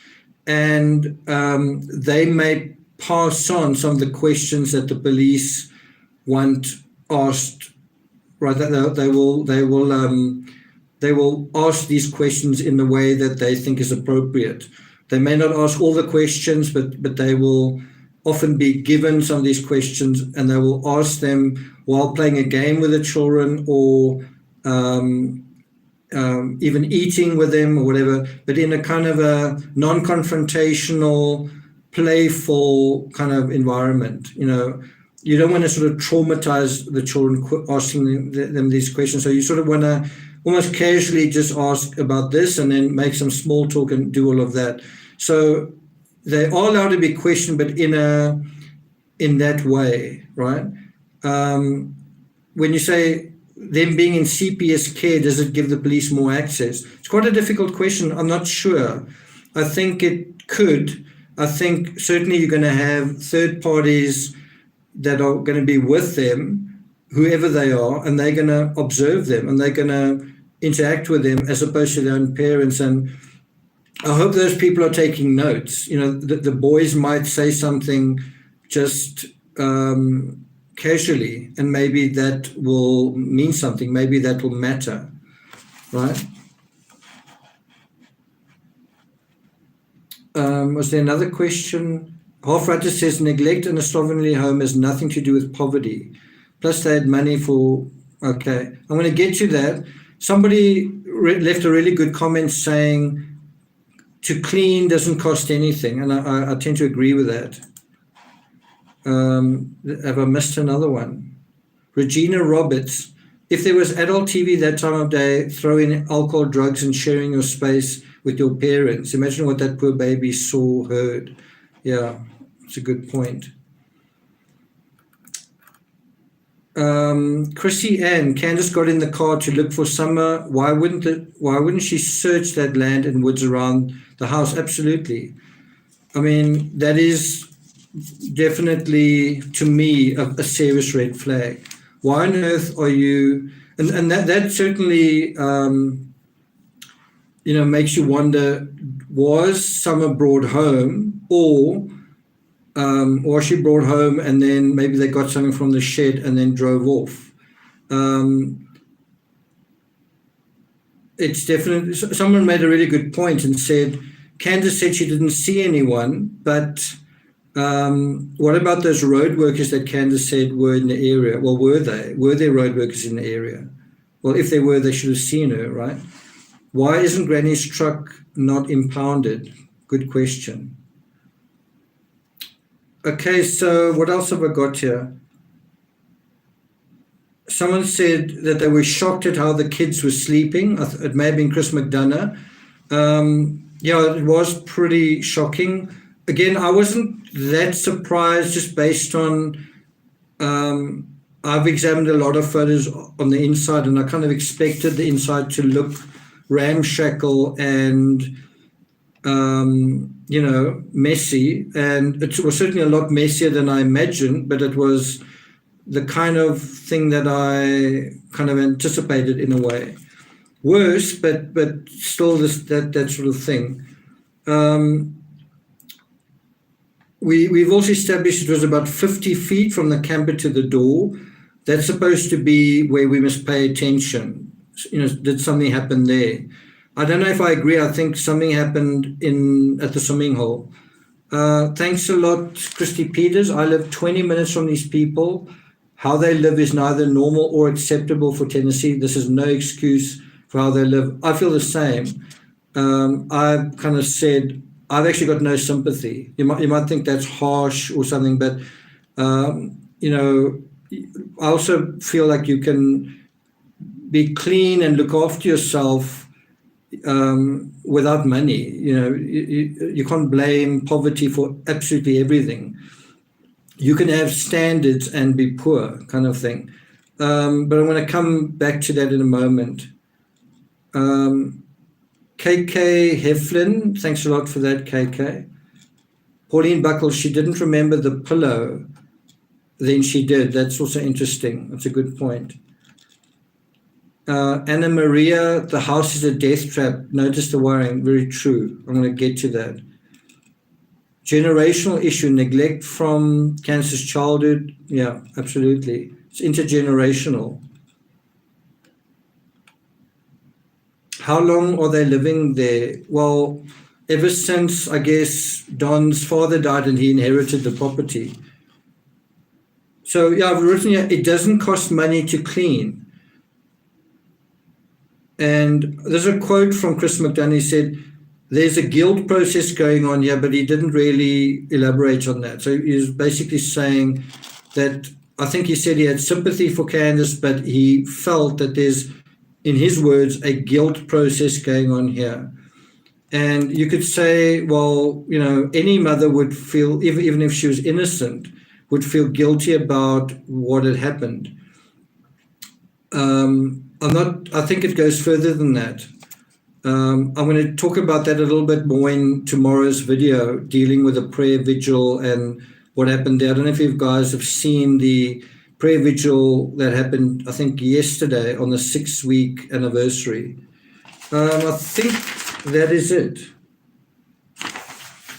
and they may pass on some of the questions that the police want asked. Right, they will ask these questions in the way that they think is appropriate. They may not ask all the questions, but they will often be given some of these questions, and they will ask them while playing a game with the children, or even eating with them or whatever, but in a kind of a non-confrontational, playful kind of environment. You don't want to sort of traumatize the children asking them these questions. So you sort of want to almost casually just ask about this, and then make some small talk and do all of that. So they are allowed to be questioned, but in that way, right? When you say them being in CPS care, does it give the police more access? It's quite a difficult question. I'm not sure. I think it could. I think certainly you're going to have third parties that are going to be with them, whoever they are, and they're going to observe them and they're going to interact with them as opposed to their own parents. And I hope those people are taking notes. You know, the boys might say something just casually, and maybe that will mean something. Maybe that will matter, right? Was there another question? Half-Righter says, neglect in a slovenly home has nothing to do with poverty. Plus they had money for, okay. I'm going to get to that. Somebody left a really good comment saying to clean doesn't cost anything. And I tend to agree with that. Have I missed another one? Regina Roberts, if there was adult TV that time of day, throw in alcohol, drugs, and sharing your space with your parents. Imagine what that poor baby saw, heard. Yeah, it's a good point. Chrissy Ann, Candice got in the car to look for Summer. Why wouldn't she search that land and woods around the house? Absolutely. I mean, that is definitely, to me, a serious red flag. Why on earth are you, and that certainly, makes you wonder, was Summer brought home, or she brought home and then maybe they got something from the shed and then drove off. It's definitely, someone made a really good point and said, Candice said she didn't see anyone, but what about those road workers that Candice said were in the area? Well, were they? Were there road workers in the area? Well, if they were, they should have seen her, right? Why isn't Granny's truck not impounded? Good question. Okay, so what else have I got here? Someone said that they were shocked at how the kids were sleeping. It may have been Chris McDonough. Yeah, it was pretty shocking. Again, I wasn't that surprised just based on, I've examined a lot of photos on the inside and I kind of expected the inside to look ramshackle and, messy. And it was certainly a lot messier than I imagined, but it was the kind of thing that I kind of anticipated in a way. Worse, but still that sort of thing. We've also established it was about 50 feet from the camper to the door. That's supposed to be where we must pay attention. Did something happen there? I don't know if I agree. I think something happened at the swimming hole. Thanks a lot, Christy Peters. I live 20 minutes from these people. How they live is neither normal or acceptable for Tennessee. This is no excuse for how they live. I feel the same. I've kind of said, I've actually got no sympathy. You might think that's harsh or something, but, I also feel like you can be clean and look after yourself without money. You can't blame poverty for absolutely everything. You can have standards and be poor, kind of thing. But I'm going to come back to that in a moment. KK Heflin, thanks a lot for that, KK. Pauline Buckles, she didn't remember the pillow. Then she did. That's also interesting. That's a good point. Anna Maria, the house is a death trap. Notice the worrying. Very true. I'm going to get to that. Generational issue, neglect from Candice's childhood. Yeah, absolutely. It's intergenerational. How long are they living there? Well, ever since, I guess, Don's father died and he inherited the property. So, yeah, I've written here, it doesn't cost money to clean. And there's a quote from Chris McDonough. He said, there's a guilt process going on here, but he didn't really elaborate on that. So he was basically saying that, I think he said he had sympathy for Candice, but he felt that there's, in his words, a guilt process going on here. And you could say, well, any mother would feel, even if she was innocent, would feel guilty about what had happened. I think it goes further than that. I'm going to talk about that a little bit more in tomorrow's video, dealing with a prayer vigil and what happened there. I don't know if you guys have seen the prayer vigil that happened, I think, yesterday on the 6-week anniversary. I think that is it.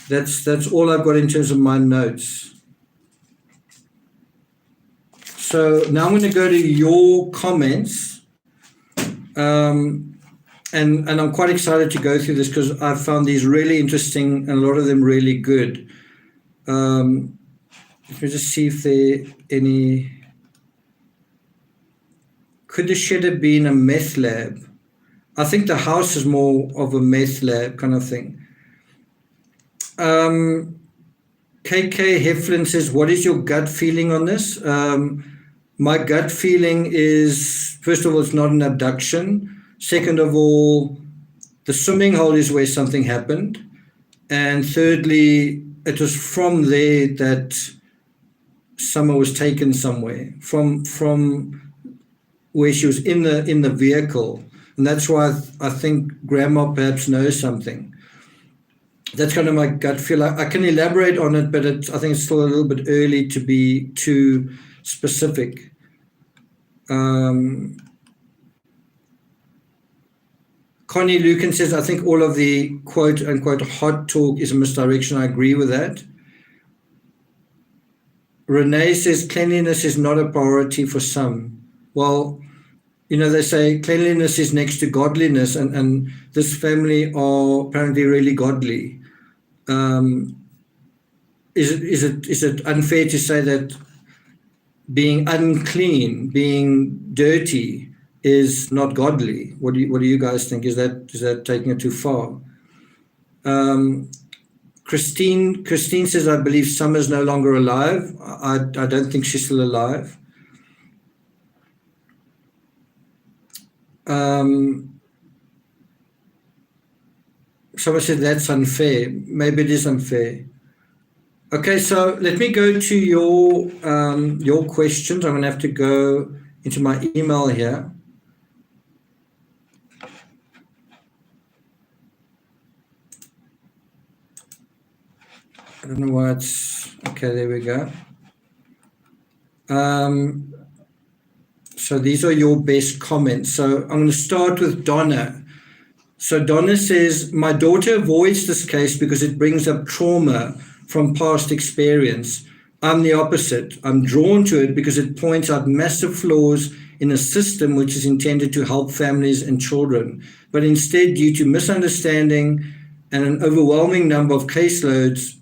That's all I've got in terms of my notes. So now I'm going to go to your comments. And I'm quite excited to go through this because I've found these really interesting and a lot of them really good. Let me just see if there are any. Could the shed have been a meth lab? I think the house is more of a meth lab kind of thing. KK Heflin says, what is your gut feeling on this? My gut feeling is, first of all, it's not an abduction. Second of all, the swimming hole is where something happened. And thirdly, it was from there that Summer was taken somewhere, from where she was in the vehicle. And that's why I think Grandma perhaps knows something. That's kind of my gut feel. I can elaborate on it, but I think it's still a little bit early to be too specific. Connie Lucan says, I think all of the quote-unquote hot talk is a misdirection. I agree with that. Renee says, cleanliness is not a priority for some. Well, they say cleanliness is next to godliness, and this family are apparently really godly. Is it unfair to say that being unclean, being dirty, is not godly? What do you guys think? Is that taking it too far? Christine says, I believe Summer's no longer alive. I don't think she's still alive. Someone said that's unfair. Maybe it is unfair. Okay, so let me go to your questions. I'm going to have to go into my email here. I don't know why it's okay. There we go. So these are your best comments. So I'm going to start with Donna. So Donna says, my daughter avoids this case because it brings up trauma from past experience. I'm the opposite. I'm drawn to it because it points out massive flaws in a system which is intended to help families and children. But instead, due to misunderstanding and an overwhelming number of caseloads,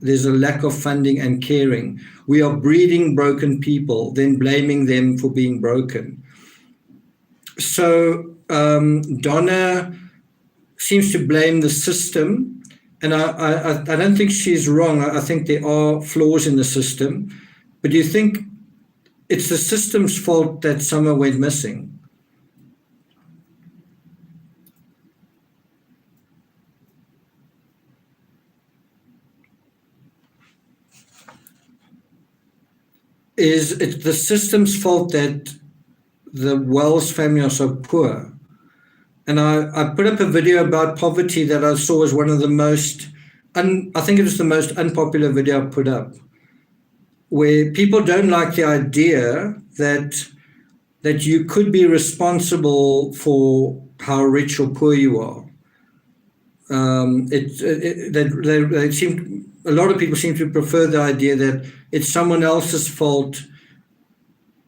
there's a lack of funding and caring. We are breeding broken people, then blaming them for being broken. So Donna seems to blame the system, and I don't think she's wrong. I think there are flaws in the system, but do you think it's the system's fault that Summer went missing? Is it the system's fault that the Wells family are so poor? And I put up a video about poverty that I saw as one of the most, I think it was the most unpopular video I put up, where people don't like the idea that you could be responsible for how rich or poor you are. They seem, a lot of people seem to prefer the idea that it's someone else's fault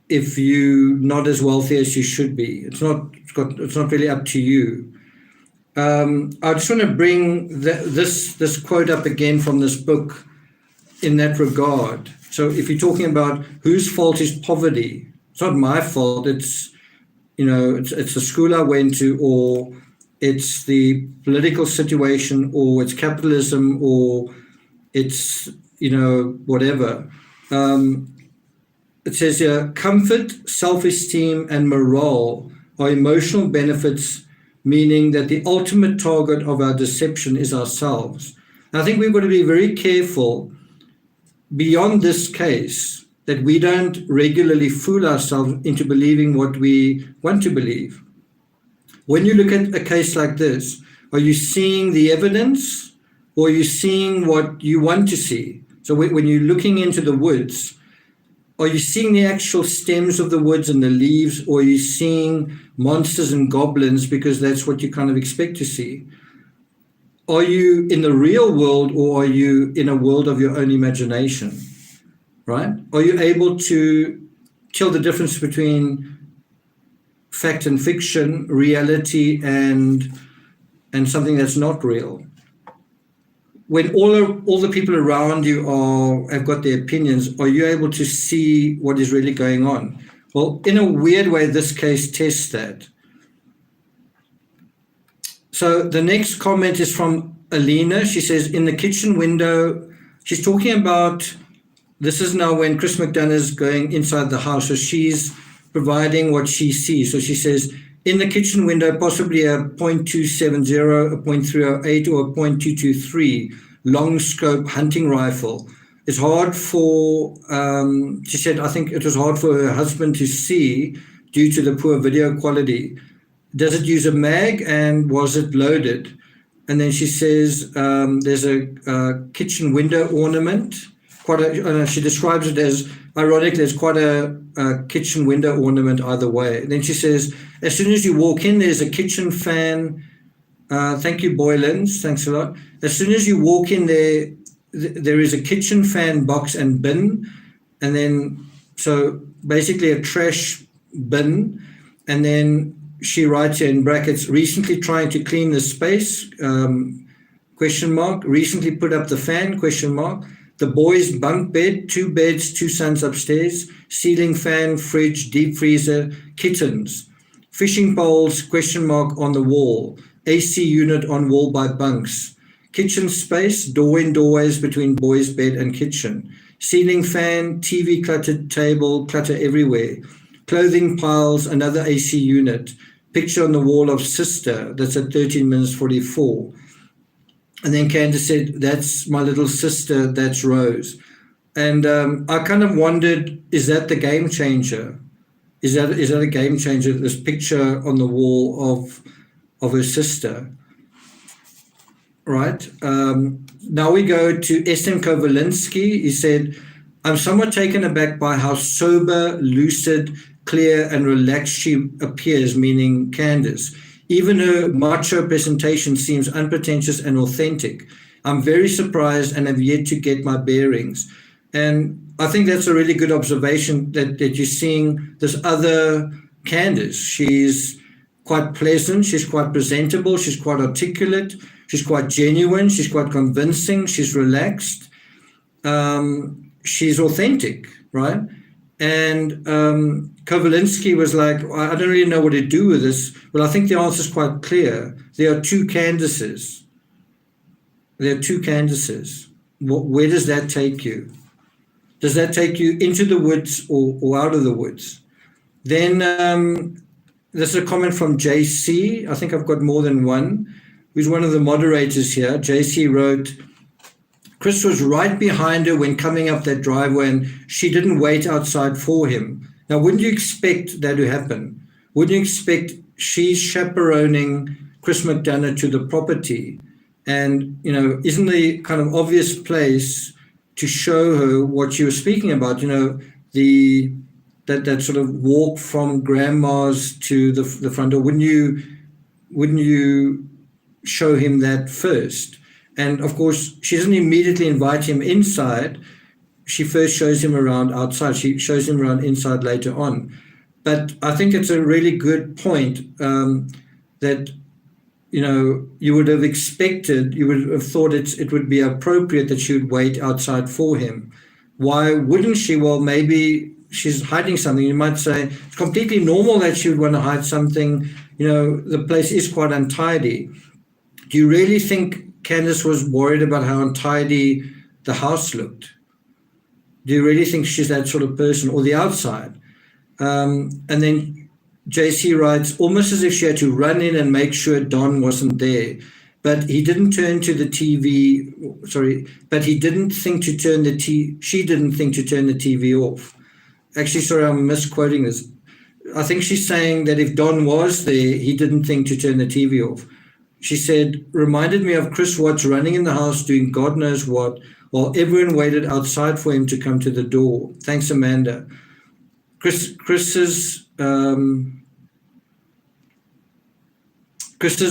if you're not as wealthy as you should be. It's not really up to you. I just want to bring this quote up again from this book in that regard. So if you're talking about whose fault is poverty, it's not my fault. It's it's the school I went to, or it's the political situation, or it's capitalism, or it's whatever. It says here, comfort, self-esteem, and morale are emotional benefits meaning that the ultimate target of our deception is ourselves. And I think we've got to be very careful beyond this case that we don't regularly fool ourselves into believing what we want to believe. When you look at a case like this, are you seeing the evidence or are you seeing what you want to see? So when you're looking into the woods, are you seeing the actual stems of the woods and the leaves, or are you seeing monsters and goblins because that's what you kind of expect to see? Are you in the real world or are you in a world of your own imagination, right? Are you able to tell the difference between fact and fiction, reality and something that's not real? When all the people around you have got their opinions, are you able to see what is really going on? Well, in a weird way, this case tests that. So the next comment is from Alina. She says, in the kitchen window, she's talking about, this is now when Chris McDonough is going inside the house, so she's providing what she sees. So she says, in the kitchen window, possibly a .270, a .308, or a .223 long scope hunting rifle. It's hard for, she said, I think it was hard for her husband to see due to the poor video quality. Does it use a mag and was it loaded? And then she says there's a kitchen window ornament. She describes it as, ironically, there's quite a kitchen window ornament either way. And then she says, as soon as you walk in, there's a kitchen fan. Thank you, Boylens. Thanks a lot. As soon as you walk in there is a kitchen fan box and bin. And then, so basically a trash bin. And then she writes in brackets, recently trying to clean the space, question mark, recently put up the fan, question mark. The boys' bunk bed, 2 beds, 2 sons upstairs, ceiling fan, fridge, deep freezer, kittens, fishing poles, question mark on the wall, AC unit on wall by bunks, kitchen space, door in doorways between boys' bed and kitchen, ceiling fan, TV cluttered table, clutter everywhere, clothing piles, another AC unit, picture on the wall of sister, that's at 13 minutes 44. And then Candice said, that's my little sister, that's Rose. And I kind of wondered, is that the game changer? Is that a game changer, this picture on the wall of her sister? Right. Now we go to S.M. Kovalinsky. He said, I'm somewhat taken aback by how sober, lucid, clear, and relaxed she appears, meaning Candice. Even her macho presentation seems unpretentious and authentic. I'm very surprised and have yet to get my bearings. And I think that's a really good observation that you're seeing this other Candice. She's quite pleasant, she's quite presentable, she's quite articulate, she's quite genuine, she's quite convincing, she's relaxed, she's authentic, right? And Kovalinsky was like, I don't really know what to do with this. Well, I think the answer is quite clear. There are 2 Candices. There are 2 Candices. Where does that take you? Does that take you into the woods or out of the woods? Then there's a comment from JC. I think I've got more than one, who's one of the moderators here. JC wrote, Chris was right behind her when coming up that driveway and she didn't wait outside for him. Now, wouldn't you expect that to happen? Wouldn't you expect she's chaperoning Chris McDonough to the property? And, you know, isn't the kind of obvious place to show her what she was speaking about, you know, that sort of walk from grandma's to the front door? Wouldn't you show him that first? And of course, she doesn't immediately invite him inside. She first shows him around outside. She shows him around inside later on. But I think it's a really good point that, you know, you would have expected, you would have thought it would be appropriate that she would wait outside for him. Why wouldn't she? Well, maybe she's hiding something. You might say it's completely normal that she would want to hide something. You know, the place is quite untidy. Do you really think Candice was worried about how untidy the house looked? Do you really think she's that sort of person, or the outside? And then JC writes, almost as if she had to run in and make sure Don wasn't there. But he didn't turn to the TV, but he didn't think to turn she didn't think to turn the TV off. Actually, sorry, I'm misquoting this. I think she's saying that if Don was there, he didn't think to turn the TV off. She said, reminded me of Chris Watts running in the house doing God knows what, while everyone waited outside for him to come to the door. Thanks, Amanda. Chris's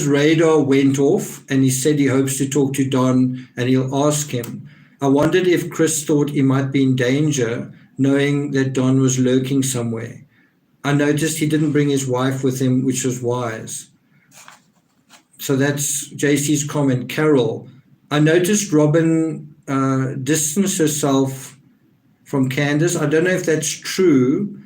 radar went off, and he said he hopes to talk to Don and he'll ask him. I wondered if Chris thought he might be in danger, knowing that Don was lurking somewhere. I noticed he didn't bring his wife with him, which was wise. So that's JC's comment. Carol, I noticed Robin distanced herself from Candice. I don't know if that's true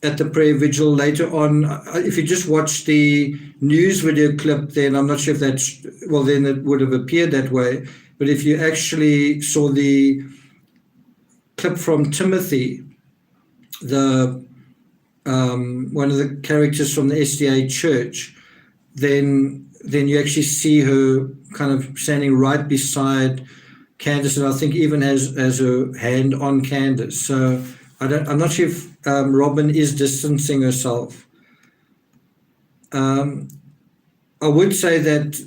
at the prayer vigil later on. If you just watch the news video clip, then I'm not sure if that's, well, then it would have appeared that way. But if you actually saw the clip from Timothy, the one of the characters from the SDA church, then you actually see her kind of standing right beside Candice, and I think even has her hand on Candice. So I'm not sure if Robin is distancing herself. I would say that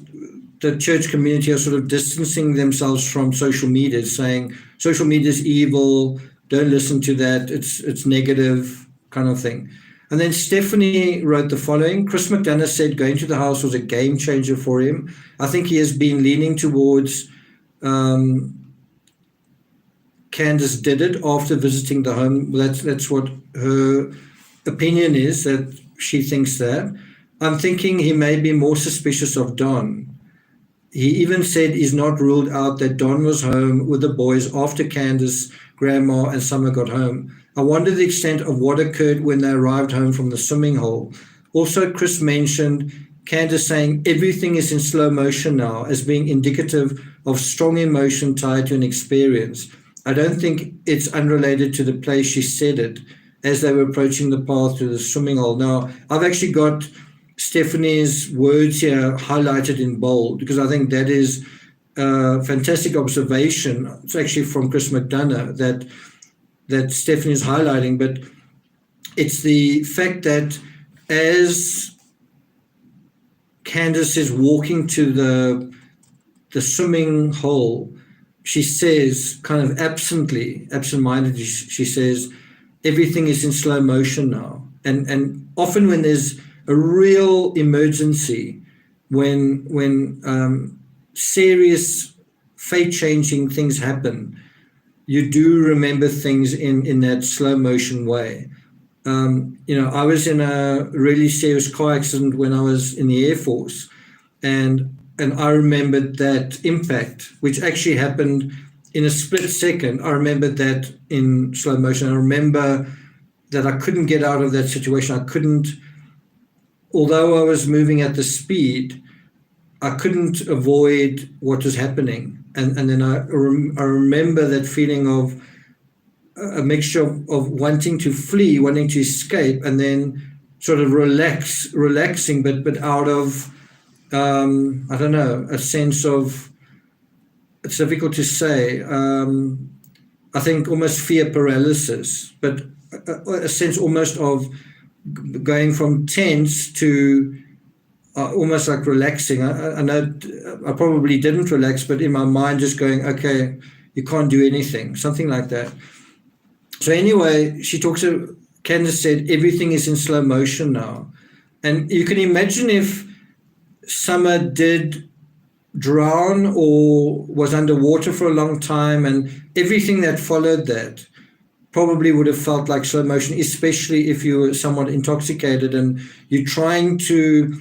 the church community are sort of distancing themselves from social media, saying social media is evil, don't listen to that, it's negative kind of thing. And then Stephanie wrote the following. Chris McDonough said going to the house was a game changer for him. I think he has been leaning towards Candice did it after visiting the home. That's what her opinion is, that she thinks that. I'm thinking he may be more suspicious of Don. He even said he's not ruled out that Don was home with the boys after Candice, Grandma, and Summer got home. I wonder the extent of what occurred when they arrived home from the swimming hole. Also, Chris mentioned Candice saying everything is in slow motion now as being indicative of strong emotion tied to an experience. I don't think it's unrelated to the place she said it as they were approaching the path to the swimming hole. Now, I've actually got Stephanie's words here highlighted in bold because I think that is a fantastic observation. It's actually from Chris McDonough that Stephanie is highlighting, but it's the fact that as Candice is walking to the swimming hole, she says, kind of absent-mindedly, she says, everything is in slow motion now. And often when there's a real emergency, when serious fate-changing things happen, you do remember things in that slow motion way. I was in a really serious car accident when I was in the Air Force, and I remembered that impact, which actually happened in a split second. I remembered that in slow motion. I remember that I couldn't get out of that situation. Although I was moving at the speed, I couldn't avoid what was happening. And then I remember that feeling of a mixture of wanting to flee, wanting to escape, and then sort of relaxing, but out of, I don't know, a sense of, it's difficult to say, I think almost fear paralysis, but a sense almost of going from tense to almost like relaxing. I know I probably didn't relax, but in my mind just going, okay, you can't do anything, something like that. So anyway, Candice said, everything is in slow motion now. And you can imagine if Summer did drown or was underwater for a long time, and everything that followed that probably would have felt like slow motion, especially if you were somewhat intoxicated and you're trying to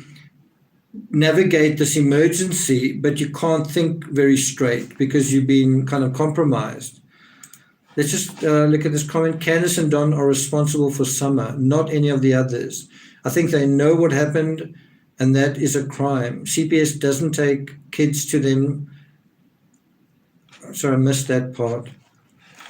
navigate this emergency, but you can't think very straight because you've been kind of compromised. Let's just look at this comment. Candice and Don are responsible for Summer, not any of the others. I think they know what happened, and that is a crime. CPS doesn't take kids to them. Sorry, I missed that part.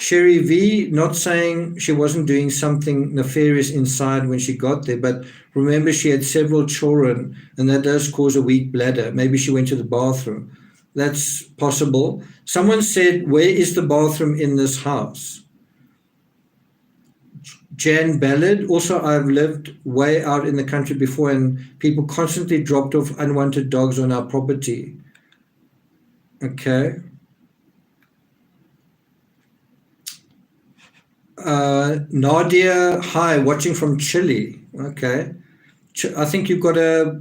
Sherry V, not saying she wasn't doing something nefarious inside when she got there, but remember she had several children and that does cause a weak bladder. Maybe she went to the bathroom. That's possible. Someone said, where is the bathroom in this house? Jan Ballard, also I've lived way out in the country before and people constantly dropped off unwanted dogs on our property. Okay. Nadia, hi, watching from Chile. Okay. I think you've got a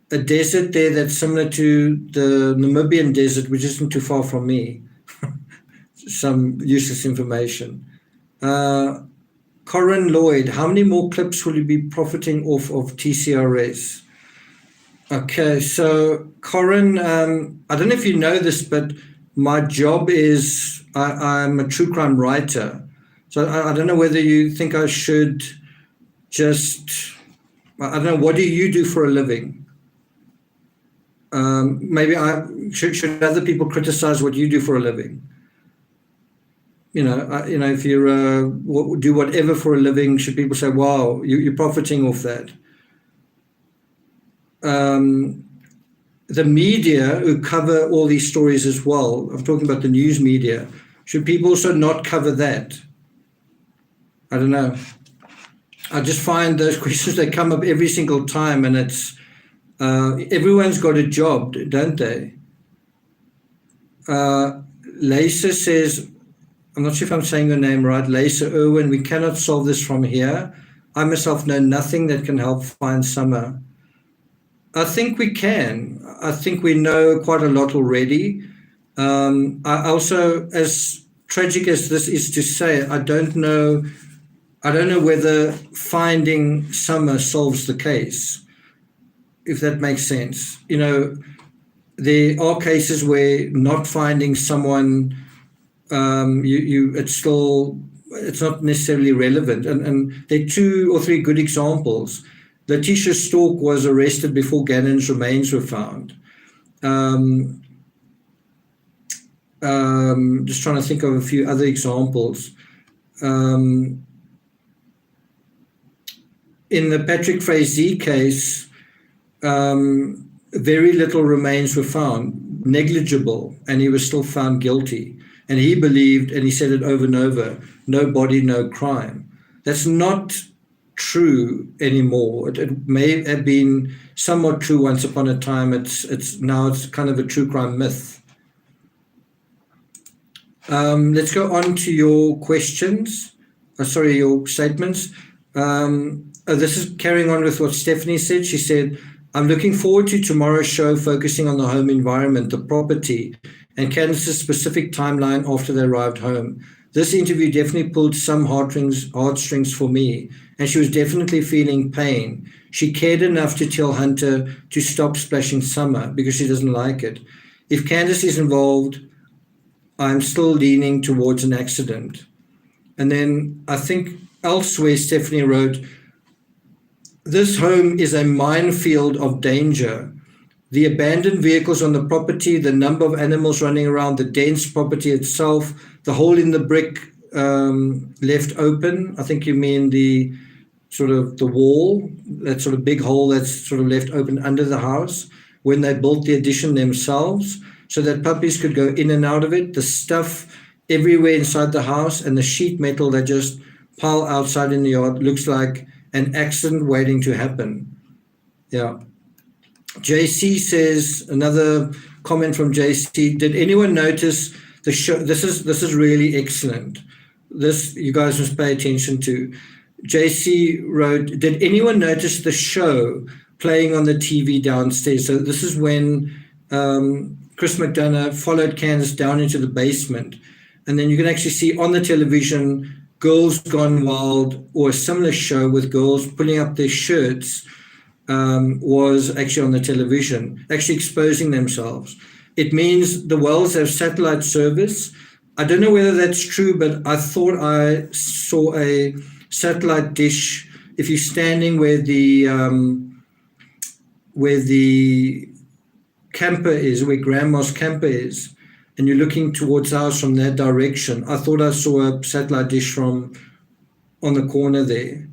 desert there that's similar to the Namibian desert, which isn't too far from me. Some useless information. Corin Lloyd, how many more clips will you be profiting off of TCRS? Okay, so Corin, I don't know if you know this, but my job is I'm a true crime writer. So I don't know whether you think I should just, I don't know, what do you do for a living? Maybe should other people criticize what you do for a living? If you do whatever for a living, should people say, wow, you're profiting off that? The media who cover all these stories as well, I'm talking about the news media, should people also not cover that? I don't know. I just find those questions, they come up every single time and it's, everyone's got a job, don't they? Lisa says, I'm not sure if I'm saying your name right, Lisa Irwin, we cannot solve this from here. I myself know nothing that can help find Summer. I think we can. I think we know quite a lot already. I also, as tragic as this is to say, I don't know whether finding Summer solves the case, if that makes sense. There are cases where not finding someone, it's not necessarily relevant. And there are 2 or 3 good examples. Letitia Stork was arrested before Gannon's remains were found. Just trying to think of a few other examples. In the Patrick Frazee case, very little remains were found, negligible, and he was still found guilty. And he believed, and he said it over and over, no body, no crime. That's not true anymore. It may have been somewhat true once upon a time. It's now kind of a true crime myth. Let's go on to your questions. Your statements. This is carrying on with what Stephanie said. She said, I'm looking forward to tomorrow's show focusing on the home environment, the property, and Candice's specific timeline after they arrived home. This interview definitely pulled some heartstrings for me, and she was definitely feeling pain. She cared enough to tell Hunter to stop splashing Summer because she doesn't like it. If Candice is involved, I'm still leaning towards an accident. And then I think elsewhere, Stephanie wrote, this home is a minefield of danger. The abandoned vehicles on the property, the number of animals running around, the dense property itself, the hole in the brick left open. I think you mean the sort of the wall, that sort of big hole that's sort of left open under the house when they built the addition themselves so that puppies could go in and out of it. The stuff everywhere inside the house and the sheet metal that just pile outside in the yard looks like an accident waiting to happen. Yeah. JC says, another comment from JC, did anyone notice the show? This is really excellent. This you guys must pay attention to. JC wrote, did anyone notice the show playing on the TV downstairs? So this is when Chris McDonough followed Candice down into the basement. And then you can actually see on the television Girls Gone Wild, or a similar show with girls pulling up their shirts, was actually on the television, actually exposing themselves. It means the Wells have satellite service. I don't know whether that's true, but I thought I saw a satellite dish. If you're standing where the camper is, where Grandma's camper is, and you're looking towards the house from that direction. I thought I saw a satellite dish from on the corner there.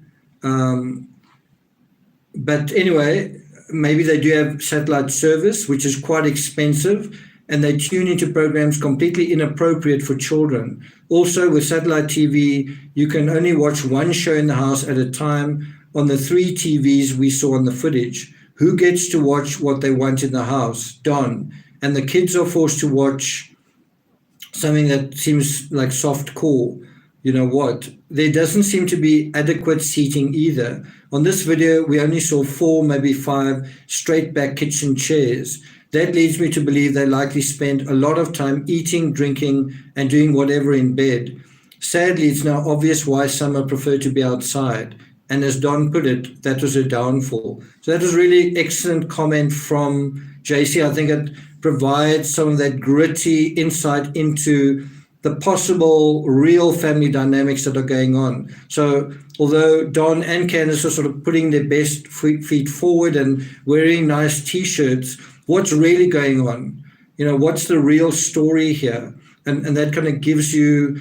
But anyway, maybe they do have satellite service, which is quite expensive, and they tune into programs completely inappropriate for children. Also, with satellite TV, you can only watch one show in the house at a time on the 3 TVs we saw on the footage. Who gets to watch what they want in the house? Don. And the kids are forced to watch something that seems like soft core. You know what? There doesn't seem to be adequate seating either. On this video, we only saw 4, maybe 5 straight back kitchen chairs. That leads me to believe they likely spent a lot of time eating, drinking, and doing whatever in bed. Sadly, it's now obvious why Summer preferred to be outside. And as Don put it, that was a downfall. So that was really excellent comment from JC. I think it provides some of that gritty insight into the possible real family dynamics that are going on. So although Don and Candice are sort of putting their best feet forward and wearing nice T-shirts, what's really going on? You know, what's the real story here? And that kind of gives you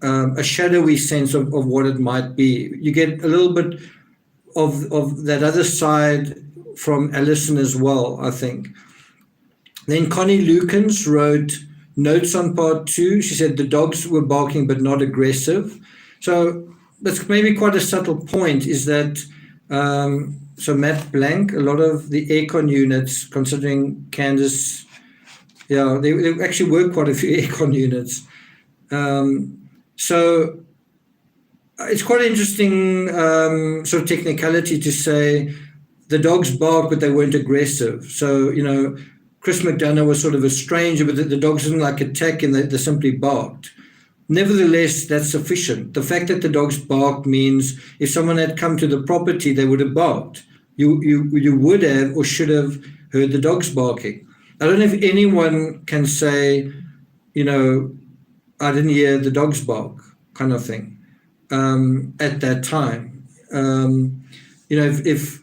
a shadowy sense of what it might be. You get a little bit of that other side from Alison as well, I think. Then Connie Lukens wrote notes on part 2. She said the dogs were barking but not aggressive. So that's maybe quite a subtle point, is that so Matt Blank, a lot of the aircon units, considering Candice, yeah, they actually were quite a few aircon units. So it's quite an interesting sort of technicality to say the dogs bark, but they weren't aggressive. So, you know, Chris McDonough was sort of a stranger, but the dogs didn't like attack, and they simply barked. Nevertheless, that's sufficient. The fact that the dogs barked means if someone had come to the property, they would have barked. You would have or should have heard the dogs barking. I don't know if anyone can say, you know, I didn't hear the dogs bark, kind of thing, at that time. You know, if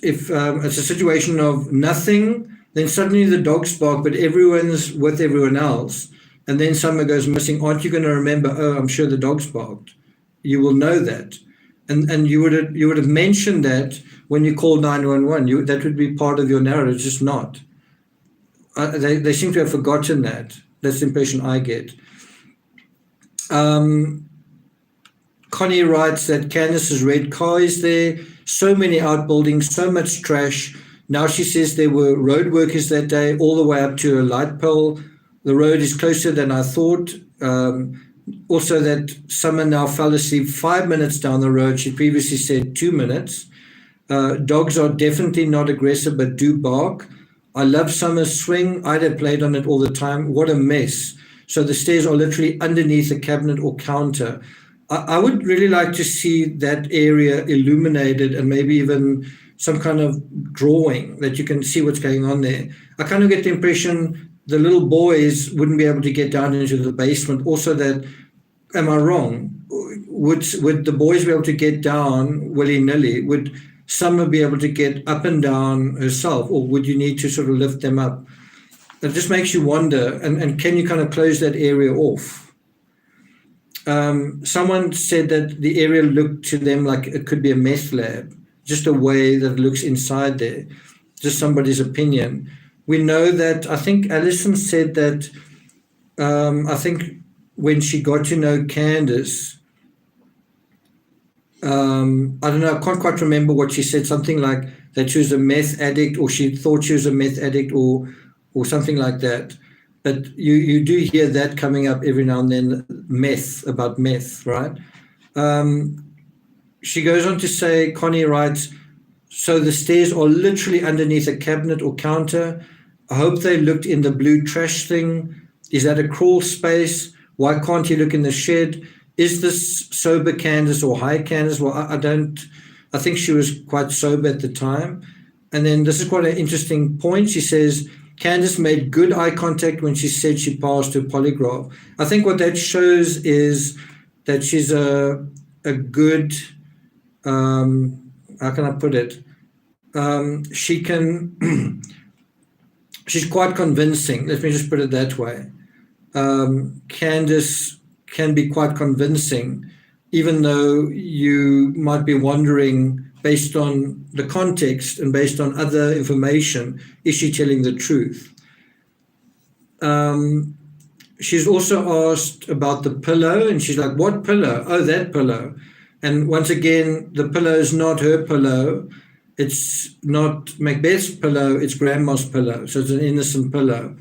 it's a situation of nothing, then suddenly the dogs bark, but everyone's with everyone else, and then someone goes missing. Aren't you going to remember? Oh, I'm sure the dogs barked. You will know that, and you would have mentioned that when you called 911. That would be part of your narrative. It's just not. They seem to have forgotten that. That's the impression I get. Connie writes that Candice's red car is there. So many outbuildings, so much trash. Now she says there were road workers that day, all the way up to a light pole. The road is closer than I thought. Also that Summer now fell asleep 5 minutes down the road. She previously said 2 minutes. Dogs are definitely not aggressive, but do bark. I love Summer's swing. I'd have played on it all the time. What a mess. So the stairs are literally underneath a cabinet or counter. I would really like to see that area illuminated, and maybe even some kind of drawing that you can see what's going on there. I kind of get the impression the little boys wouldn't be able to get down into the basement. Also that, am I wrong? Would the boys be able to get down willy-nilly? Would Summer be able to get up and down herself, or would you need to sort of lift them up? It just makes you wonder, and can you kind of close that area off? Someone said that the area looked to them like it could be a meth lab, just a way that it looks inside there. Just somebody's opinion. We know that, I think Alison said that, I think when she got to know Candice, I don't know, I can't quite remember what she said, something like that she was a meth addict, or she thought she was a meth addict, or something like that. But you do hear that coming up every now and then, about meth, right? She goes on to say, Connie writes, so the stairs are literally underneath a cabinet or counter. I hope they looked in the blue trash thing. Is that a crawl space? Why can't you look in the shed? Is this sober Candice or high Candice? Well, I think she was quite sober at the time. And then this is quite an interesting point. She says, Candice made good eye contact when she said she passed her polygraph. I think what that shows is that she's a good, how can I put it? She's quite convincing. Let me just put it that way. Candice can be quite convincing, even though you might be wondering, based on the context and based on other information, is she telling the truth? She's also asked about the pillow, and she's like, what pillow? Oh, that pillow. And once again, the pillow is not her pillow. It's not Macbeth's pillow, it's Grandma's pillow. So it's an innocent pillow.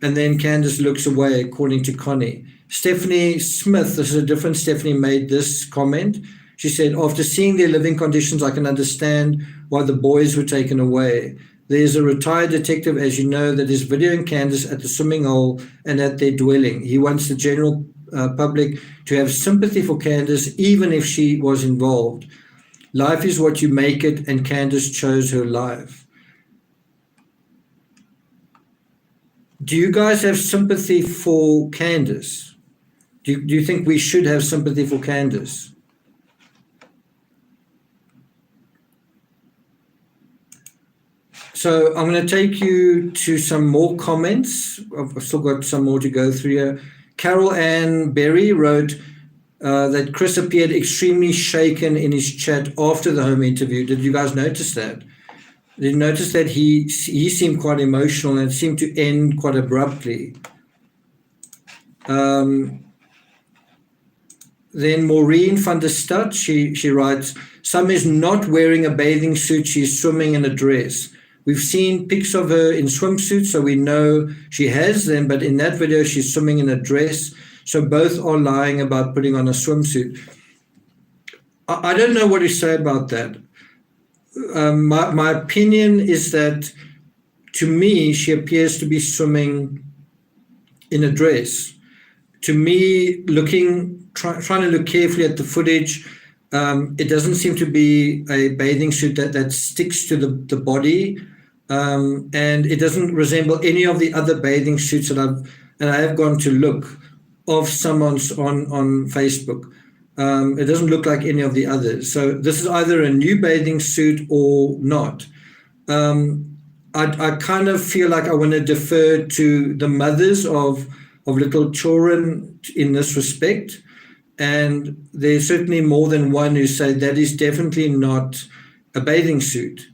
And then Candice looks away, according to Connie. Stephanie Smith, this is a different Stephanie, made this comment. She said, after seeing their living conditions, I can understand why the boys were taken away. There's a retired detective, as you know, that is videoing Candice at the swimming hole and at their dwelling. He wants the general public to have sympathy for Candice, even if she was involved. Life is what you make it, and Candice chose her life. Do you guys have sympathy for Candice? Do you think we should have sympathy for Candice? So I'm going to take you to some more comments. I've still got some more to go through here. Carol Ann Berry wrote that Chris appeared extremely shaken in his chat after the home interview. Did you guys notice that? Did you notice that he seemed quite emotional and it seemed to end quite abruptly? Then Maureen van der Stad, she writes, Sam is not wearing a bathing suit, she's swimming in a dress. We've seen pics of her in swimsuits, so we know she has them, but in that video she's swimming in a dress, so both are lying about putting on a swimsuit. I don't know what to say about that. My opinion is that, to me, she appears to be swimming in a dress. To me, trying to look carefully at the footage, it doesn't seem to be a bathing suit that sticks to the body, and it doesn't resemble any of the other bathing suits that I have gone to look of someone's on Facebook. It doesn't look like any of the others. So this is either a new bathing suit or not. I kind of feel like I want to defer to the mothers of little children in this respect. And there's certainly more than one who say that is definitely not a bathing suit.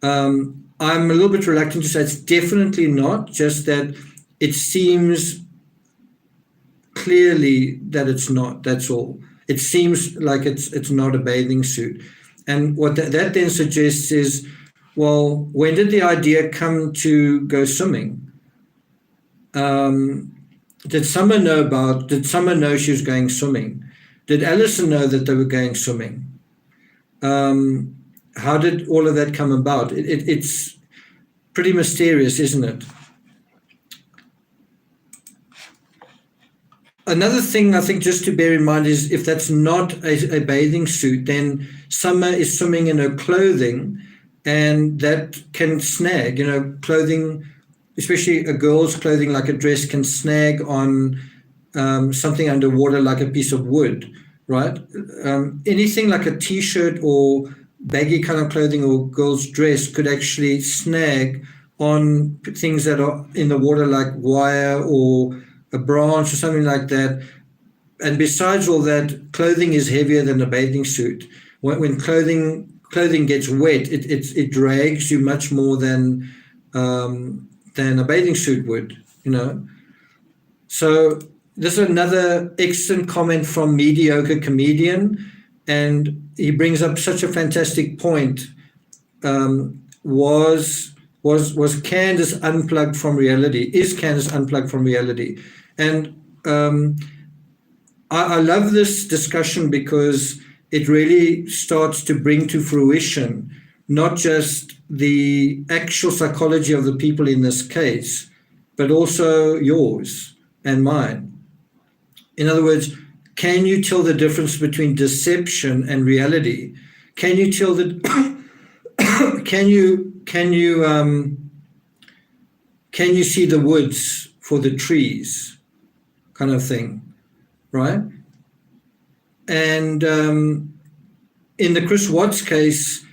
I'm a little bit reluctant to say it's definitely not, just that it seems clearly that it's not, that's all. It seems like it's not a bathing suit. And what that then suggests is, well, when did the idea come to go swimming? Did Summer know she was going swimming? Did Alison know that they were going swimming? How did all of that come about? It's pretty mysterious, isn't it? Another thing I think just to bear in mind is if that's not a bathing suit, then Summer is swimming in her clothing, and that can snag, clothing, especially a girl's clothing like a dress, can snag on something underwater like a piece of wood, right? Anything like a t-shirt or baggy kind of clothing or girl's dress could actually snag on things that are in the water like wire or a branch or something like that. And besides all that, clothing is heavier than a bathing suit. When clothing gets wet, it drags you much more than a bathing suit would, So this is another excellent comment from Mediocre Comedian, and he brings up such a fantastic point. Was Candice unplugged from reality? Is Candice unplugged from reality? And I love this discussion because it really starts to bring to fruition not just the actual psychology of the people in this case, but also yours and mine. In other words, can you tell the difference between deception and reality? Can you tell can you see the woods for the trees, kind of thing, right? And in the Chris Watts case,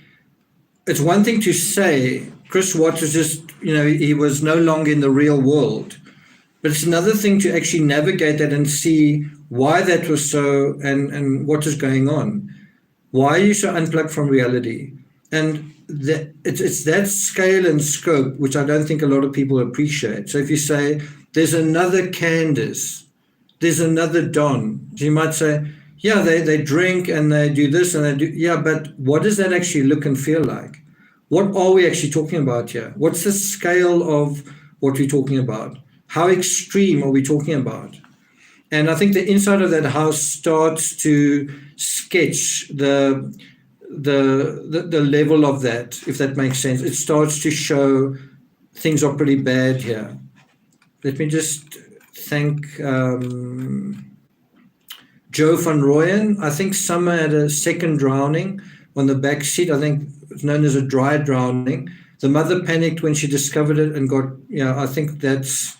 it's one thing to say Chris Watts was just, he was no longer in the real world. But it's another thing to actually navigate that and see why that was so and what is going on. Why are you so unplugged from reality? And it's that scale and scope which I don't think a lot of people appreciate. So if you say, there's another Candice, there's another Don, so you might say, yeah, they drink and they do this and they do, yeah, but what does that actually look and feel like? What are we actually talking about here? What's the scale of what we're talking about? How extreme are we talking about? And I think the inside of that house starts to sketch the level of that, if that makes sense. It starts to show things are pretty bad here. Let me just thank Joe van Rooyen. I think Summer had a second drowning on the back seat. I think it's known as a dry drowning. The mother panicked when she discovered it and got, I think that's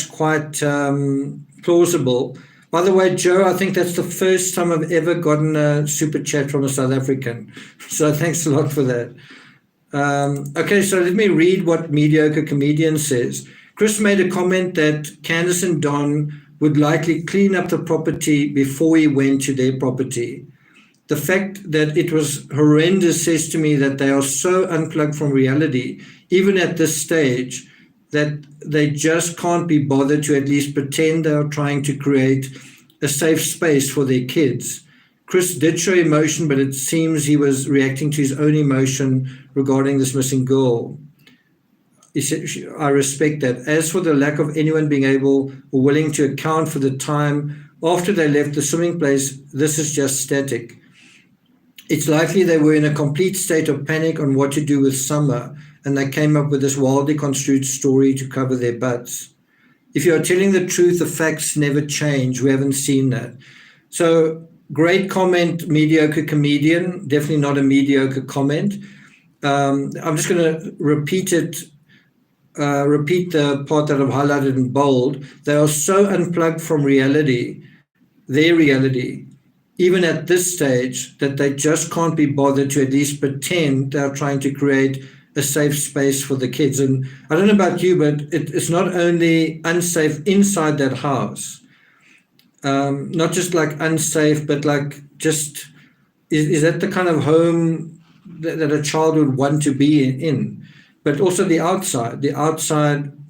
quite plausible. By the way, Joe, I think that's the first time I've ever gotten a super chat from a South African. So thanks a lot for that. Okay, so let me read what Mediocre Comedian says. Chris made a comment that Candice and Don would likely clean up the property before he went to their property. The fact that it was horrendous says to me that they are so unplugged from reality, even at this stage, that they just can't be bothered to at least pretend they are trying to create a safe space for their kids. Chris did show emotion, but it seems he was reacting to his own emotion regarding this missing girl. He said, I respect that. As for the lack of anyone being able or willing to account for the time after they left the swimming place, this is just static. It's likely they were in a complete state of panic on what to do with Summer, and they came up with this wildly construed story to cover their butts. If you are telling the truth, the facts never change. We haven't seen that. So great comment, Mediocre Comedian. Definitely not a mediocre comment. I'm just going to repeat the part that I've highlighted in bold. They are so unplugged from reality, their reality, even at this stage, that they just can't be bothered to at least pretend they're trying to create a safe space for the kids. And I don't know about you, but it's not only unsafe inside that house, not just like unsafe, but like just, is that the kind of home that a child would want to be in? But also the outside,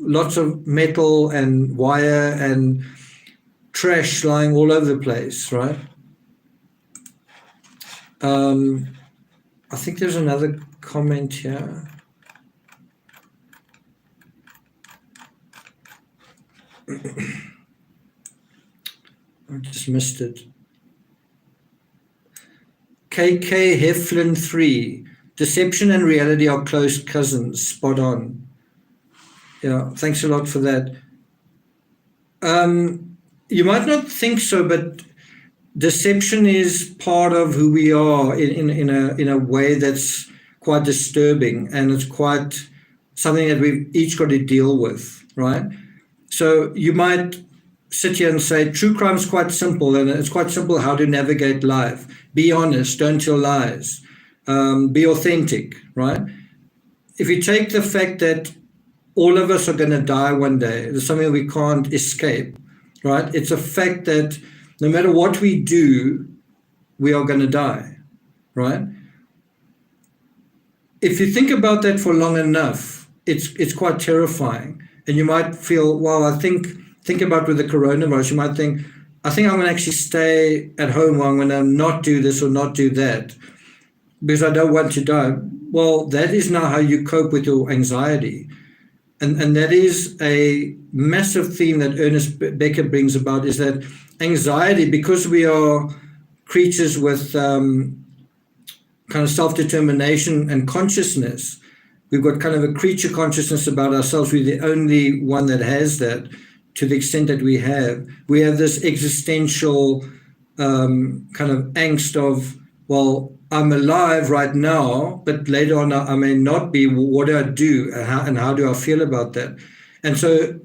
lots of metal and wire and trash lying all over the place, right? I think there's another comment here. I just missed it. KK Heflin 3. Deception and reality are close cousins. Spot on. Yeah, thanks a lot for that. You might not think so, but deception is part of who we are in a way that's quite disturbing, and it's quite something that we've each got to deal with, right? So you might sit here and say true crime is quite simple, and it's quite simple how to navigate life. Be honest, don't tell lies, be authentic, right? If you take the fact that all of us are going to die one day, there's something we can't escape, right? It's a fact that no matter what we do, we are going to die, right? If you think about that for long enough, it's quite terrifying. And you might feel, well, I think about with the coronavirus, you might think, I think I'm going to actually stay at home, or I'm going to not do this or not do that because I don't want to die. Well, that is now how you cope with your anxiety. And that is a massive theme that Ernest Becker brings about, is that anxiety, because we are creatures with kind of self-determination and consciousness, we've got kind of a creature consciousness about ourselves. We're the only one that has that, to the extent that we have. We have this existential kind of angst of, well, I'm alive right now, but later on I may not be. What do I do, and how do I feel about that? And so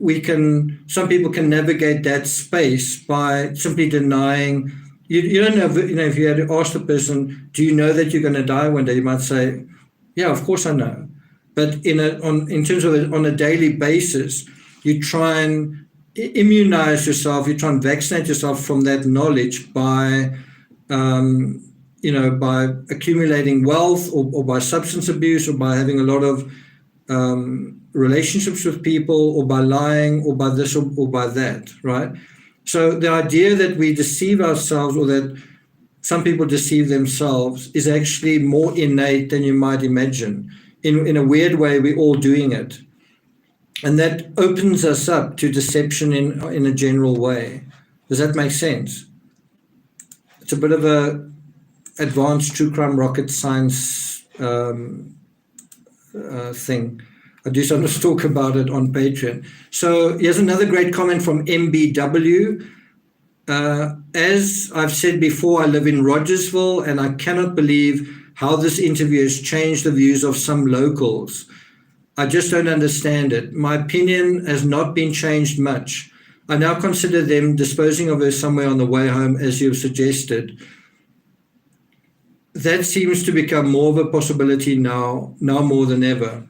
some people can navigate that space by simply denying. You don't know, if you had to ask the person, do you know that you're going to die one day? You might say, yeah, of course I know. But in terms of on a daily basis, you try and immunize yourself, you try and vaccinate yourself from that knowledge by, by accumulating wealth or by substance abuse or by having a lot of relationships with people or by lying or by this or by that, right? So the idea that we deceive ourselves or that some people deceive themselves is actually more innate than you might imagine. In a weird way, we're all doing it. And that opens us up to deception in a general way. Does that make sense? It's a bit of a advanced true crime rocket science thing. I do sometimes talk about it on Patreon. So here's another great comment from MBW. As I've said before, I live in Rogersville, and I cannot believe how this interview has changed the views of some locals. I just don't understand it. My opinion has not been changed much. I now consider them disposing of her somewhere on the way home, as you've suggested. That seems to become more of a possibility now more than ever.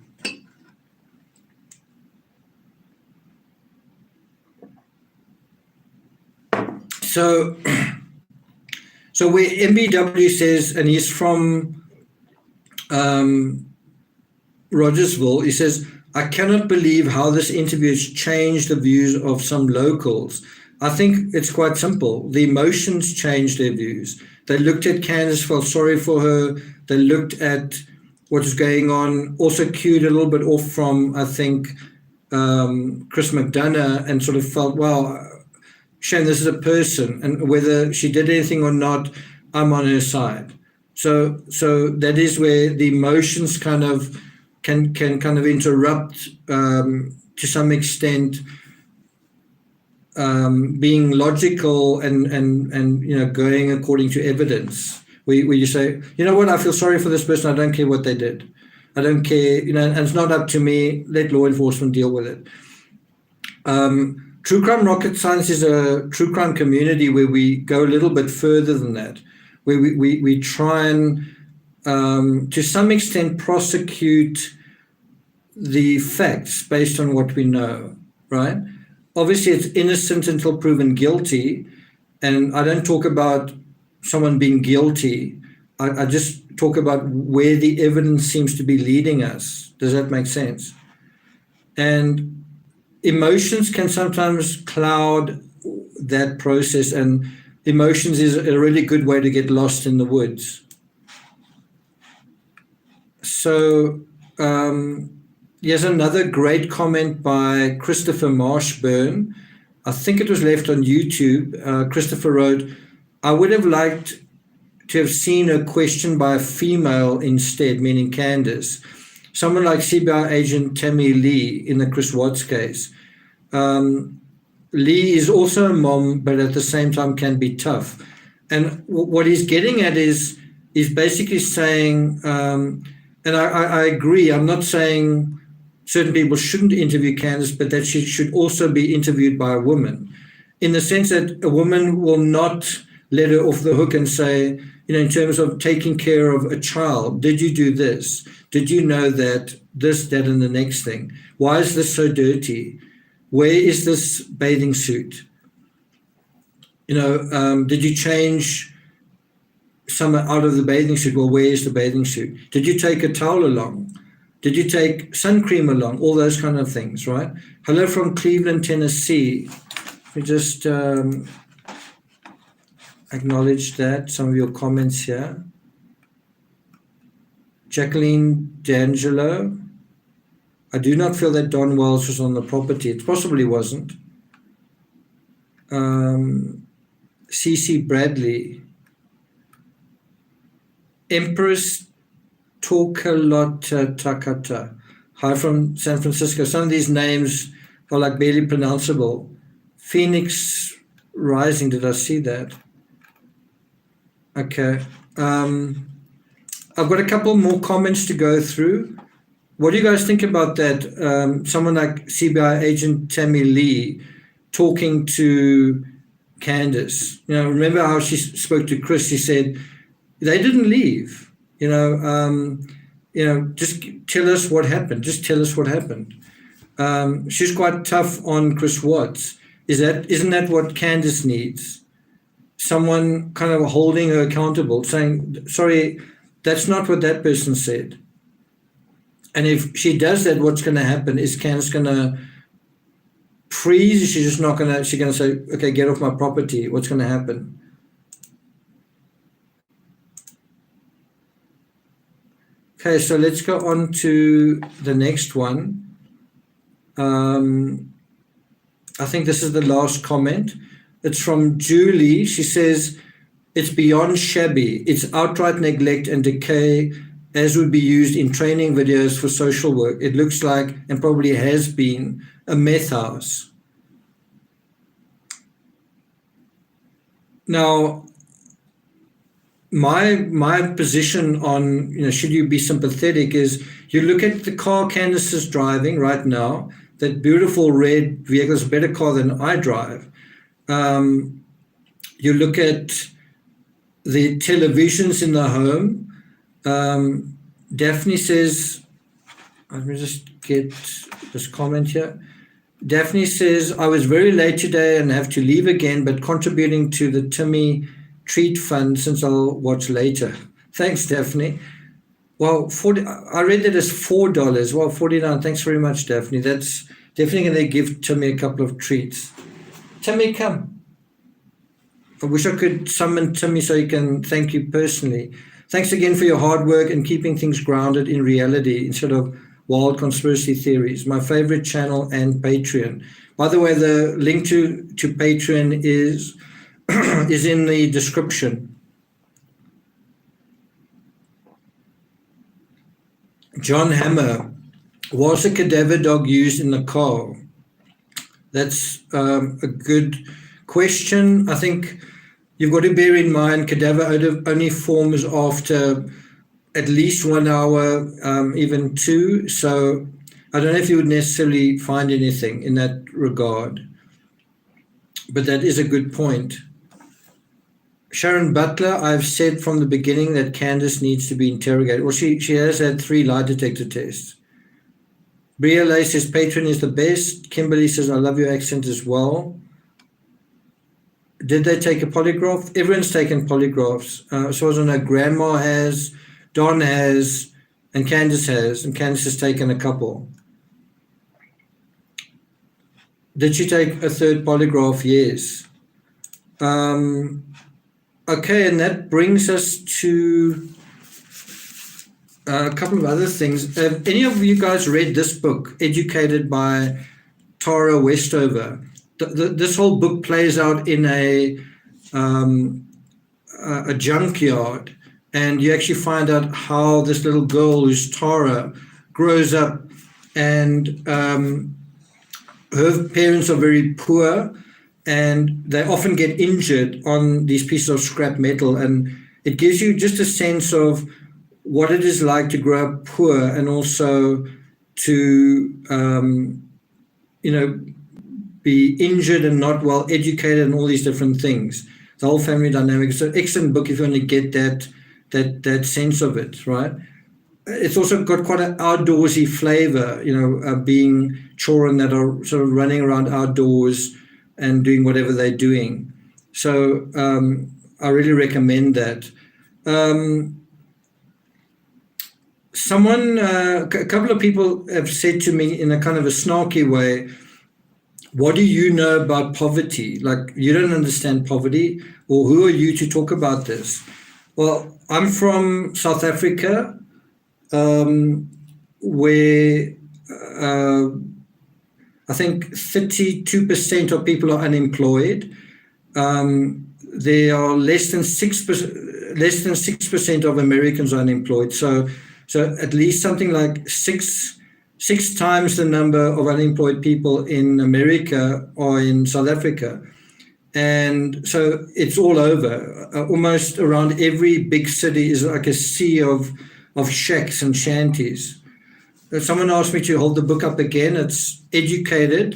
So where MBW says, and he's from Rogersville, he says, I cannot believe how this interview has changed the views of some locals. I think it's quite simple. The emotions changed their views. They looked at Candice, felt sorry for her. They looked at what was going on, also cued a little bit off from, I think, Chris McDonough, and sort of felt, well, Shane, this is a person, and whether she did anything or not, I'm on her side. So that is where the emotions kind of can kind of interrupt to some extent being logical and going according to evidence. Where you say, you know what, I feel sorry for this person. I don't care what they did. I don't care, and it's not up to me. Let law enforcement deal with it. True Crime Rocket Science is a true crime community where we go a little bit further than that, where we try and, to some extent, prosecute the facts based on what we know, right? Obviously, it's innocent until proven guilty, and I don't talk about someone being guilty. I just talk about where the evidence seems to be leading us. Does that make sense? And emotions can sometimes cloud that process, and emotions is a really good way to get lost in the woods. So here's another great comment by Christopher Marshburn. I think it was left on YouTube. Christopher wrote, I would have liked to have seen a question by a female instead, meaning Candice. Someone like CBI agent Tammy Lee in the Chris Watts case. Lee is also a mom, but at the same time can be tough. And what he's getting at is basically saying, and I agree, I'm not saying certain people shouldn't interview Candice, but that she should also be interviewed by a woman, in the sense that a woman will not let her off the hook and say, in terms of taking care of a child, did you do this? Did you know that this, that, and the next thing? Why is this so dirty? Where is this bathing suit? Did you change some out of the bathing suit? Well, where is the bathing suit? Did you take a towel along? Did you take sun cream along? All those kind of things, right? Hello from Cleveland, Tennessee. We just acknowledge that, some of your comments here. Jacqueline D'Angelo. I do not feel that Don Wells was on the property. It possibly wasn't. CC Bradley. Empress Tokalota Takata. Hi from San Francisco. Some of these names are like barely pronounceable. Phoenix Rising, did I see that? Okay. I've got a couple more comments to go through. What do you guys think about that? Someone like CBI agent Tammy Lee talking to Candice. Remember how she spoke to Chris? She said, they didn't leave. Just tell us what happened. Just tell us what happened. She's quite tough on Chris Watts. Isn't that what Candice needs? Someone kind of holding her accountable, saying, sorry, that's not what that person said. And if she does that, what's going to happen? Is Candice going to freeze? She's just not going to, she's going to say, okay, get off my property. What's going to happen? Okay, so let's go on to the next one. I think this is the last comment. It's from Julie. She says, it's beyond shabby. It's outright neglect and decay, as would be used in training videos for social work. It looks like, and probably has been, a meth house. Now, my position on, should you be sympathetic is, you look at the car Candice is driving right now, that beautiful red vehicle is a better car than I drive. You look at the televisions in the home. Daphne says, let me just get this comment here. Daphne says, I was very late today and have to leave again, but contributing to the Timmy treat fund since I'll watch later. Thanks, Daphne. Well, I read that as $4. Well, $49. Thanks very much, Daphne. That's definitely going to give Timmy a couple of treats. Timmy, come. I wish I could summon Timmy so he can thank you personally. Thanks again for your hard work and keeping things grounded in reality instead of wild conspiracy theories. My favorite channel and Patreon. By the way, the link to Patreon is in the description. John Hammer, was a cadaver dog used in the car? That's a good question. I think you've got to bear in mind cadaver odor only forms after at least 1 hour, even 2. So I don't know if you would necessarily find anything in that regard. But that is a good point. Sharon Butler, I've said from the beginning that Candice needs to be interrogated. Well, she has had 3 lie detector tests. Bria Lay says Patreon is the best. Kimberly says, I love your accent as well. Did they take a polygraph? Everyone's taken polygraphs. So I don't know, Grandma has, Don has, and Candice has. And Candice has taken a couple. Did she take a 3rd polygraph? Yes. Okay, and that brings us to a couple of other things. Have any of you guys read this book, Educated by Tara Westover? This whole book plays out in a junkyard, and you actually find out how this little girl, who's Tara, grows up, and her parents are very poor, and they often get injured on these pieces of scrap metal, and it gives you just a sense of what it is like to grow up poor, and also to be injured and not well educated and all these different things. The whole family dynamic. It's an excellent book if you want to get that sense of it, right? It's also got quite an outdoorsy flavor, being children that are sort of running around outdoors and doing whatever they're doing. So I really recommend that. A couple of people have said to me in a kind of a snarky way, what do you know about poverty? Like, you don't understand poverty, or who are you to talk about this? Well, I'm from South Africa, where I think 32% of people are unemployed. There are less than 6% of Americans are unemployed. So at least something like six times the number of unemployed people in America are in South Africa. And so it's all over. Almost around every big city is like a sea of shacks and shanties. Someone asked me to hold the book up again. It's Educated.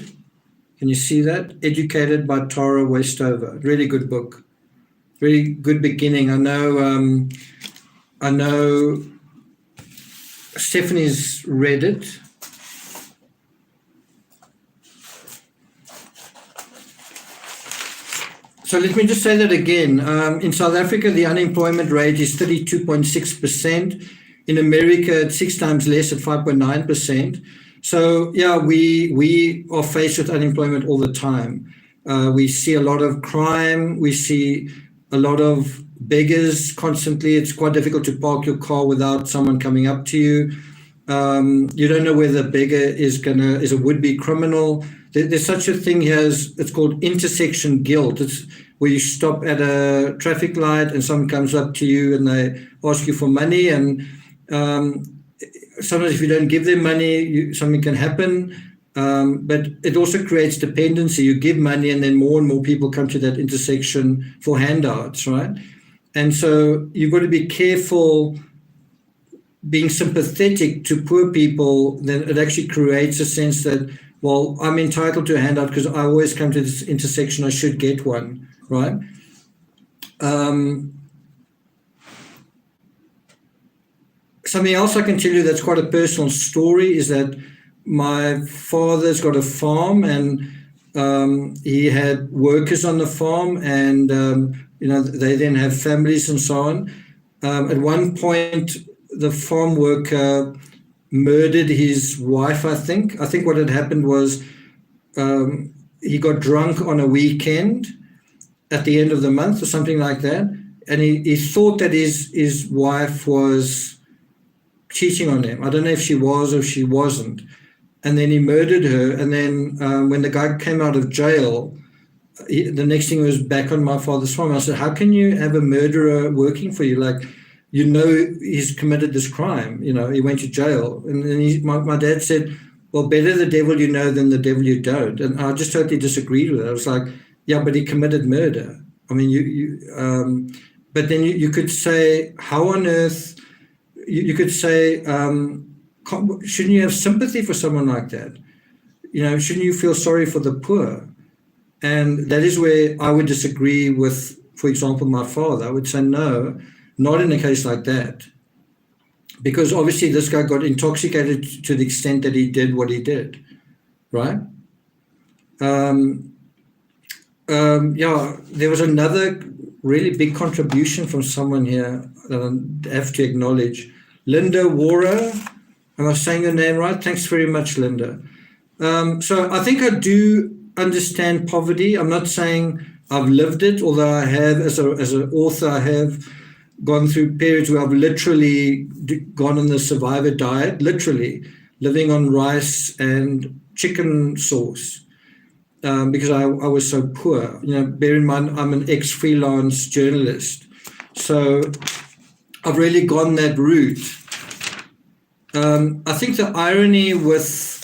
Can you see that? Educated by Tara Westover. Really good book. Really good beginning. I know Stephanie's read it. So let me just say that again. In South Africa, the unemployment rate is 32.6%. In America, it's 6 times less at 5.9%. So yeah, we are faced with unemployment all the time. We see a lot of crime. We see a lot of beggars constantly. It's quite difficult to park your car without someone coming up to you. You don't know whether the beggar is a would-be criminal. There's such a thing here as it's called intersection guilt. It's where you stop at a traffic light and someone comes up to you and they ask you for money, and sometimes if you don't give them money, something can happen. But it also creates dependency. You give money and then more and more people come to that intersection for handouts, right? And so you've got to be careful being sympathetic to poor people. Then it actually creates a sense that, well, I'm entitled to a handout because I always come to this intersection, I should get one, right? Something else I can tell you that's quite a personal story is that my father's got a farm, and he had workers on the farm, and they then have families and so on. At one point, the farm worker murdered his wife, I think. I think what had happened was he got drunk on a weekend at the end of the month or something like that, and he thought that his wife was cheating on him. I don't know if she was or if she wasn't. And then he murdered her. And then when the guy came out of jail, the next thing was back on my father's farm. I said, how can you have a murderer working for you? Like, he's committed this crime. He went to jail. And then my dad said, well, better the devil you know than the devil you don't. And I just totally disagreed with it. I was like, yeah, but he committed murder. I mean, but then you could say, how on earth, you could say, shouldn't you have sympathy for someone like that? Shouldn't you feel sorry for the poor? And that is where I would disagree with, for example, my father. I would say, no, not in a case like that. Because obviously this guy got intoxicated to the extent that he did what he did, right? There was another really big contribution from someone here that I have to acknowledge. Linda Wara, am I saying your name right? Thanks very much, Linda. So I think I do understand poverty. I'm not saying I've lived it, although I have, as an author, I have gone through periods where I've literally gone on the survivor diet, literally living on rice and chicken sauce because I was so poor. Bear in mind, I'm an ex-freelance journalist. So I've really gone that route. I think the irony with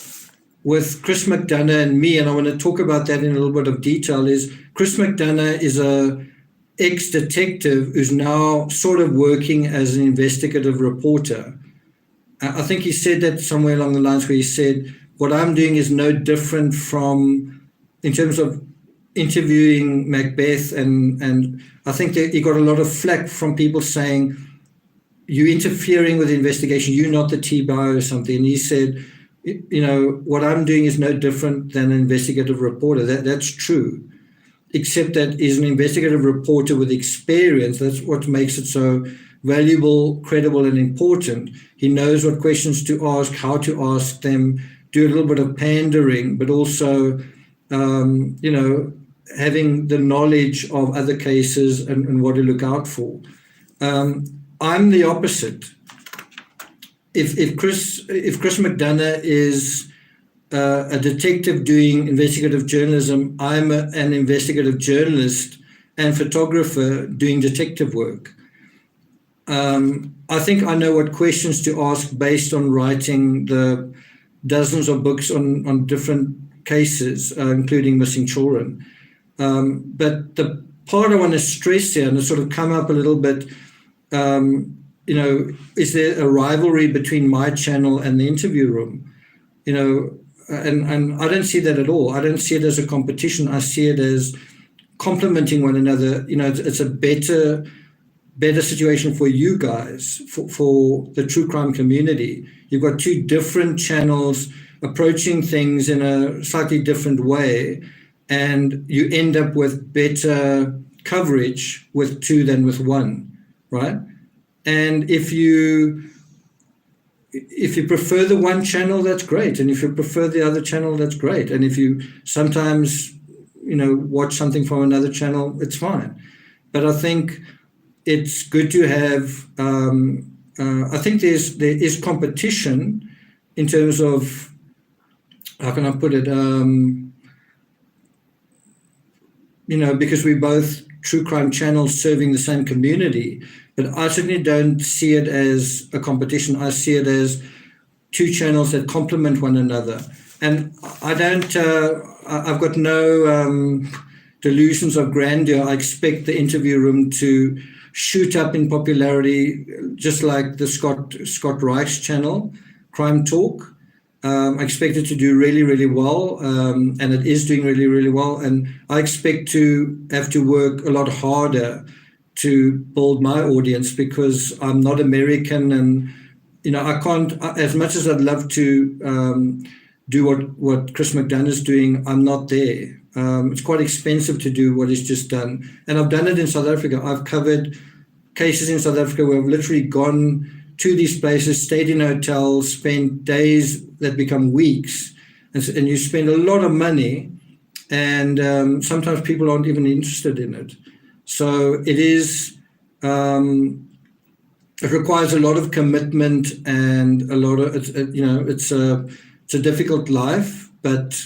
Chris McDonough and me, and I want to talk about that in a little bit of detail, is Chris McDonough is a ex-detective who's now sort of working as an investigative reporter. I think he said that somewhere along the lines where he said, what I'm doing is no different from, in terms of interviewing Macbeth, and I think that he got a lot of flack from people saying, you interfering with the investigation, you're not the T-Bio or something. And he said, what I'm doing is no different than an investigative reporter. That's true, except that he's an investigative reporter with experience. That's what makes it so valuable, credible, and important. He knows what questions to ask, how to ask them, do a little bit of pandering, but also, having the knowledge of other cases and what to look out for. I'm the opposite. If Chris McDonough is a detective doing investigative journalism, I'm an investigative journalist and photographer doing detective work. I think I know what questions to ask based on writing the dozens of books on different cases, including missing children. But the part I want to stress here, and it's sort of come up a little bit, is there a rivalry between my channel and the interview room? And I don't see that at all. I don't see it as a competition. I see it as complementing one another. It's a better situation for you guys, for the true crime community. You've got two different channels approaching things in a slightly different way. and you end up with better coverage with 2 than with 1, right? And if you prefer the one channel, that's great. And if you prefer the other channel, that's great. And if you sometimes, watch something from another channel, it's fine. But I think it's good to have, I think there is competition in terms of, how can I put it, because we're both true crime channels serving the same community. But I certainly don't see it as a competition. I see it as 2 channels that complement one another. And I've got no delusions of grandeur. I expect the interview room to shoot up in popularity, just like the Scott Reich's channel, Crime Talk. I expect it to do really, really well, and it is doing really, really well. And I expect to have to work a lot harder to build my audience, because I'm not American, and I can't, as much as I'd love to do what Chris McDonough is doing, I'm not there. It's quite expensive to do what he's just done, and I've done it in South Africa. I've covered cases in South Africa where I've literally gone to these places, stayed in hotels, spent days that become weeks, and you spend a lot of money, and sometimes people aren't even interested in it. So it is, it requires a lot of commitment and a lot of, it's a difficult life, but,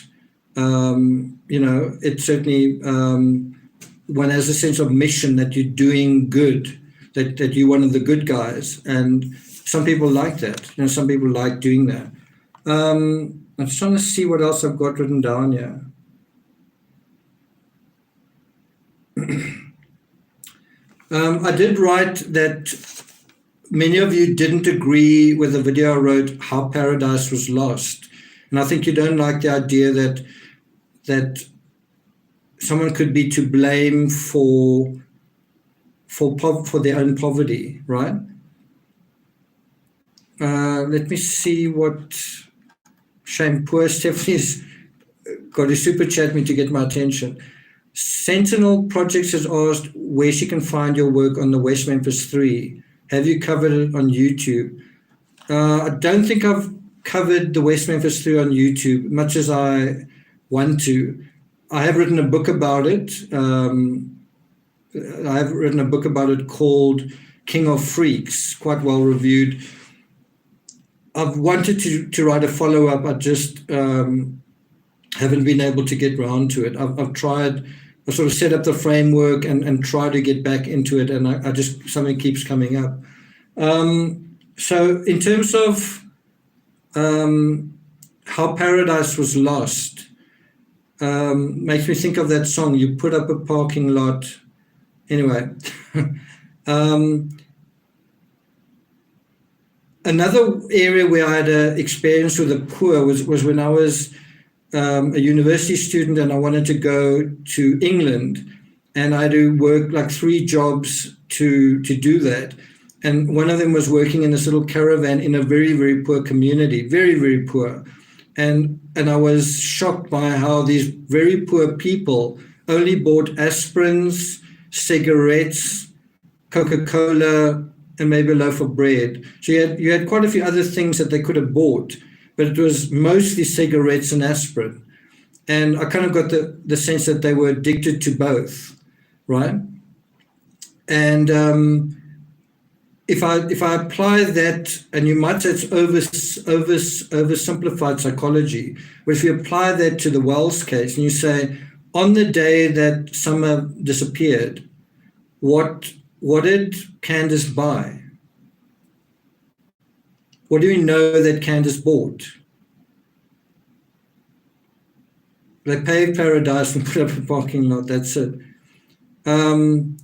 it's certainly, one has a sense of mission that you're doing good, that you're one of the good guys. And some people like that, some people like doing that. I'm just trying to see what else I've got written down here. I did write that many of you didn't agree with the video I wrote, How Paradise Was Lost. And I think you don't like the idea that someone could be to blame for their own poverty, right? Let me see what Shame. Poor Stephanie's got a super chat me to get my attention. Sentinel Projects has asked where she can find your work on the West Memphis 3. Have you covered it on YouTube? I don't think I've covered the West Memphis 3 on YouTube, much as I want to. I have written a book about it. I have written a book about it called King of Freaks, quite well reviewed. I've wanted to write a follow-up. I just haven't been able to get around to it. I've tried, I sort of set up the framework and try to get back into it, and I just, something keeps coming up. So in terms of How Paradise Was Lost, makes me think of that song, You Put Up a Parking Lot. Anyway, another area where I had an experience with the poor was when I was a university student and I wanted to go to England, and I had to work like 3 jobs to do that. And one of them was working in this little caravan in a very, very poor community, very, very poor. And I was shocked by how these very poor people only bought aspirins, cigarettes, Coca-Cola, and maybe a loaf of bread. So you had quite a few other things that they could have bought, but it was mostly cigarettes and aspirin. And I kind of got the sense that they were addicted to both, right? And if I apply that, and you might say it's oversimplified psychology, but if you apply that to the Wells case and you say, on the day that Summer disappeared, what did Candice buy? What do we know that Candice bought? They paved Paradise and put up a parking lot, that's it. On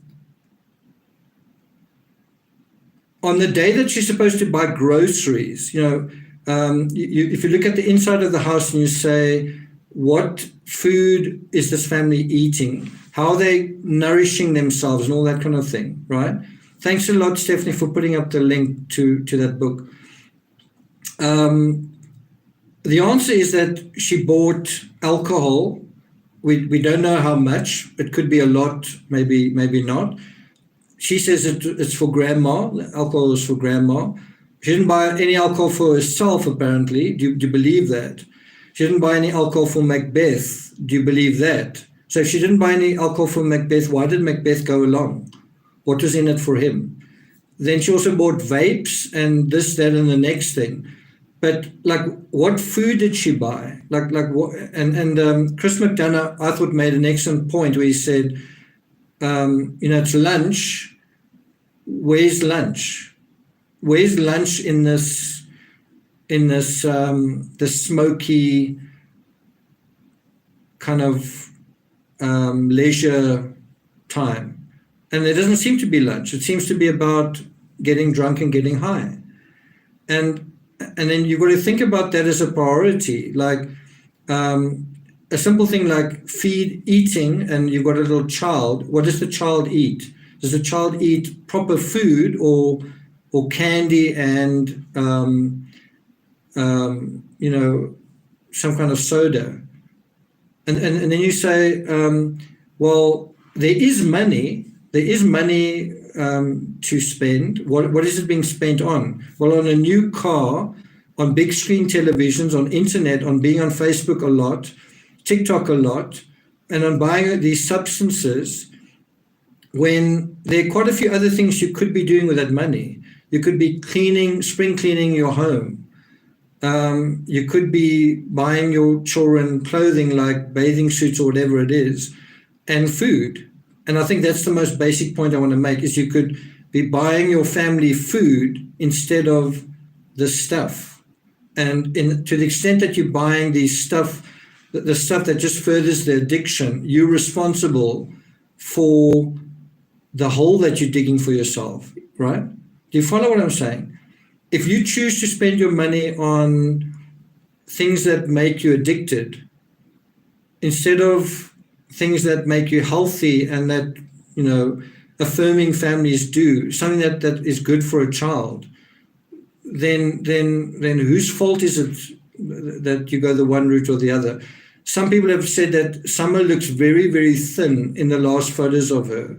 the day that she's supposed to buy groceries, if you look at the inside of the house and you say, what food is this family eating? How are they nourishing themselves and all that kind of thing, right? Thanks a lot, Stephanie, for putting up the link to that book. The answer is that she bought alcohol, we don't know how much. It could be a lot, maybe not. She says it's for grandma. Alcohol is for grandma. She didn't buy any alcohol for herself, apparently. Do you believe that? She didn't buy any alcohol for Macbeth. Do you believe that? So if she didn't buy any alcohol for Macbeth, why did Macbeth go along? What was in it for him? Then she also bought vapes and this, that, and the next thing. But like, what food did she buy? Like what? And Chris McDonough, I thought, made an excellent point where he said, it's lunch. Where's lunch? Where's lunch in this smoky kind of leisure time? And there doesn't seem to be lunch. It seems to be about getting drunk and getting high. And then you've got to think about that as a priority. Like a simple thing like eating, and you've got a little child. What does the child eat? Does the child eat proper food or candy and some kind of soda? And then you say, well, there is money to spend. What is it being spent on? Well, on a new car, on big screen televisions, on internet, on being on Facebook a lot, TikTok a lot, and on buying these substances, when there are quite a few other things you could be doing with that money. You could be spring cleaning your home. You could be buying your children clothing like bathing suits or whatever it is, and food. And I think that's the most basic point I want to make, is you could be buying your family food instead of the stuff. And to the extent that you're buying the stuff that just furthers the addiction, you're responsible for the hole that you're digging for yourself, right? Do you follow what I'm saying? If you choose to spend your money on things that make you addicted instead of things that make you healthy and that, affirming families do, something that is good for a child, then whose fault is it that you go the one route or the other? Some people have said that Summer looks very, very thin in the last photos of her.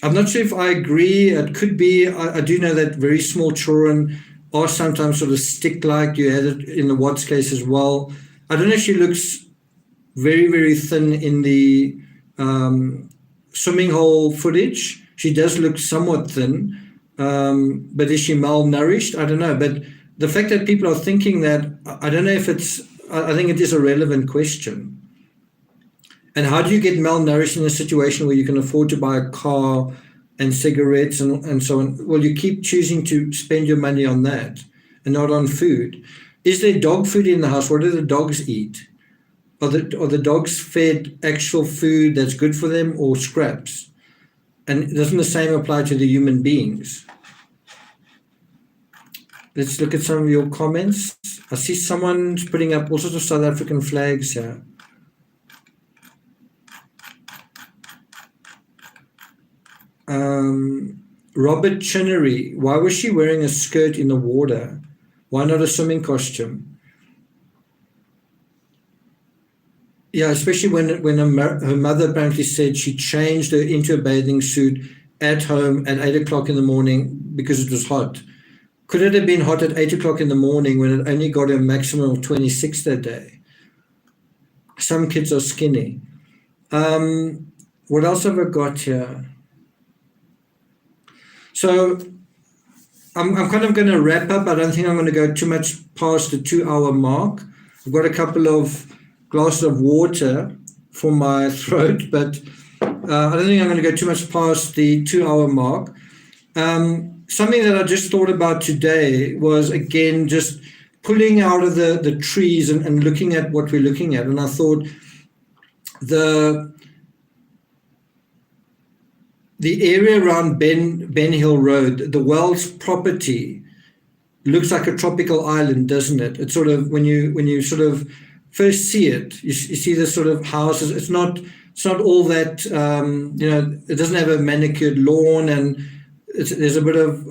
I'm not sure if I agree. It could be. I do know that very small children are sometimes sort of stick-like. You had it in the Watts case as well. I don't know if she looks very, very thin in the swimming hole footage. She does look somewhat thin, but is she malnourished? I don't know. But the fact that people are thinking that, I don't know if I think it is a relevant question. And how do you get malnourished in a situation where you can afford to buy a car and cigarettes and so on? Well, you keep choosing to spend your money on that and not on food. Is there dog food in the house? What do the dogs eat? Are the dogs fed actual food that's good for them or scraps? And doesn't the same apply to the human beings? Let's look at some of your comments. I see someone's putting up all sorts of South African flags here. Robert Chinnery, why was she wearing a skirt in the water? Why not a swimming costume? Yeah, especially when her mother apparently said she changed her into a bathing suit at home at 8 o'clock in the morning because it was hot. Could it have been hot at 8 o'clock in the morning when it only got a maximum of 26 that day? Some kids are skinny. What else have I got here? So I'm kind of going to wrap up. I don't think I'm going to go too much past the 2-hour mark. I've got a couple of glasses of water for my throat, but I don't think I'm going to go too much past the 2-hour mark. Something that I just thought about today was, again, just pulling out of the trees and looking at what we're looking at. And I thought the area around Ben Hill Road, the Wells property, looks like a tropical island, doesn't it? It's sort of, when you sort of first see it, you see the sort of houses. It's not all that, it doesn't have a manicured lawn, and there's a bit of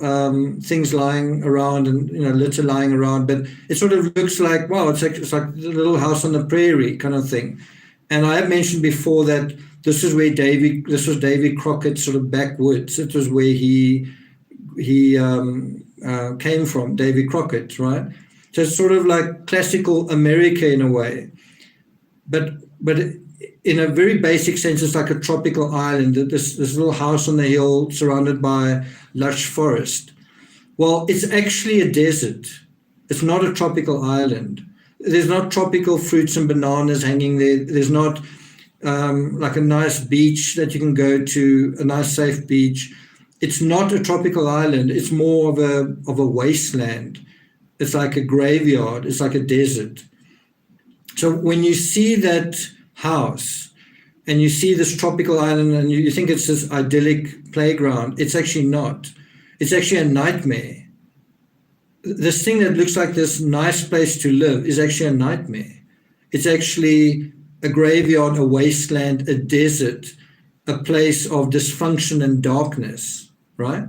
things lying around and litter lying around, but it sort of looks like, wow, it's like the little house on the prairie kind of thing. And I have mentioned before that this was Davy Crockett sort of backwoods. It was where he came from, Davy Crockett, right? So it's sort of like classical America in a way, but in a very basic sense, it's like a tropical island. This little house on the hill surrounded by lush forest. Well, it's actually a desert. It's not a tropical island. There's not tropical fruits and bananas hanging there. There's not like a nice beach that you can go to, a nice safe beach. It's not a tropical island. It's more of a wasteland. It's like a graveyard. It's like a desert. So when you see that house and you see this tropical island and you think it's this idyllic playground, it's actually not. It's actually a nightmare. This thing that looks like this nice place to live is actually a nightmare. It's actually a graveyard, a wasteland, a desert, a place of dysfunction and darkness, right?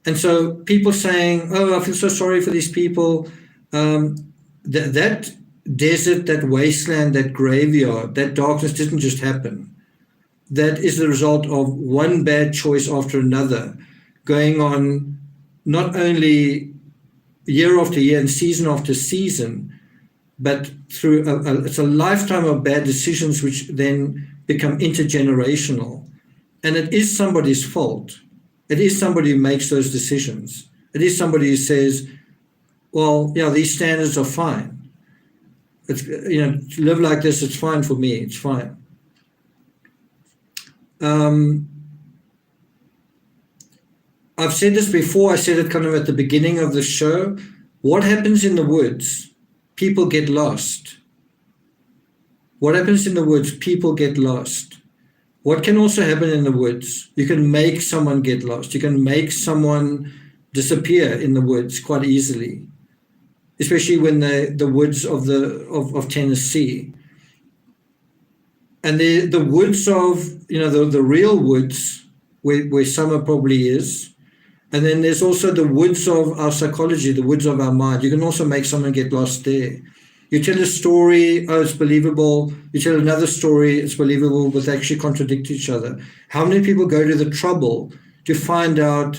And so people saying, oh, I feel so sorry for these people. That desert, that wasteland, that graveyard, that darkness didn't just happen. That is the result of one bad choice after another, going on not only year after year and season after season, but through it's a lifetime of bad decisions which then become intergenerational. And it is somebody's fault. It is somebody who makes those decisions. It is somebody who says, well, yeah, these standards are fine. It's, to live like this, it's fine for me. It's fine. I've said this before. I said it kind of at the beginning of the show. What happens in the woods? People get lost. What happens in the woods? People get lost. What can also happen in the woods? You can make someone get lost. You can make someone disappear in the woods quite easily, especially when the woods of Tennessee. And the woods of, the real woods where summer probably is. And then there's also the woods of our psychology, the woods of our mind. You can also make someone get lost there. You tell a story, oh, it's believable. You tell another story, it's believable, but they actually contradict each other. How many people go to the trouble to find out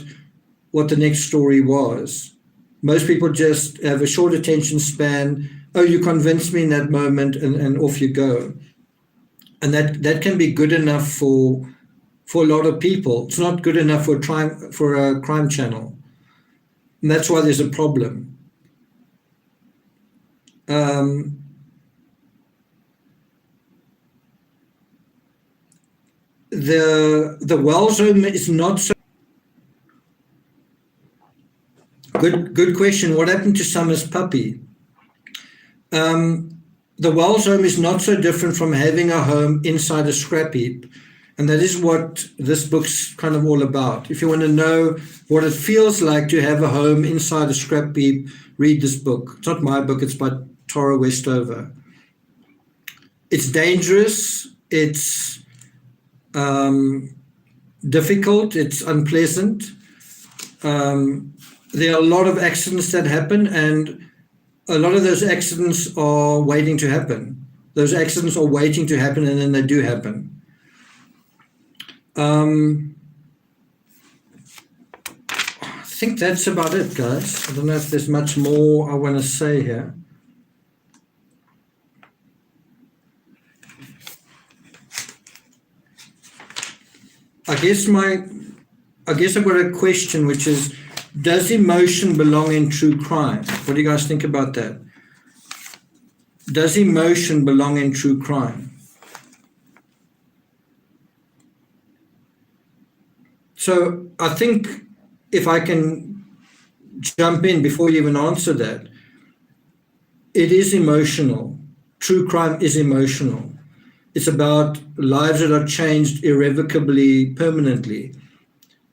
what the next story was? Most people just have a short attention span. Oh, you convinced me in that moment, and off you go. And that can be good enough for a lot of people. It's not good enough for a crime channel. And that's why there's a problem. The Wells home is not so good question. What happened to Summer's puppy? The Wells home is not so different from having a home inside a scrap heap. And that is what this book's kind of all about. If you want to know what it feels like to have a home inside a scrap heap, read this book. It's not my book, it's by Tara Westover. It's dangerous, it's difficult, it's unpleasant. There are a lot of accidents that happen, and a lot of those accidents are waiting to happen. Those accidents are waiting to happen, and then they do happen. I think that's about it, guys. I don't know if there's much more I want to say here. I guess I've got a question, which is, does emotion belong in true crime? What do you guys think about that? Does emotion belong in true crime? So I think if I can jump in before you even answer that, it is emotional. True crime is emotional. It's about lives that are changed irrevocably, permanently.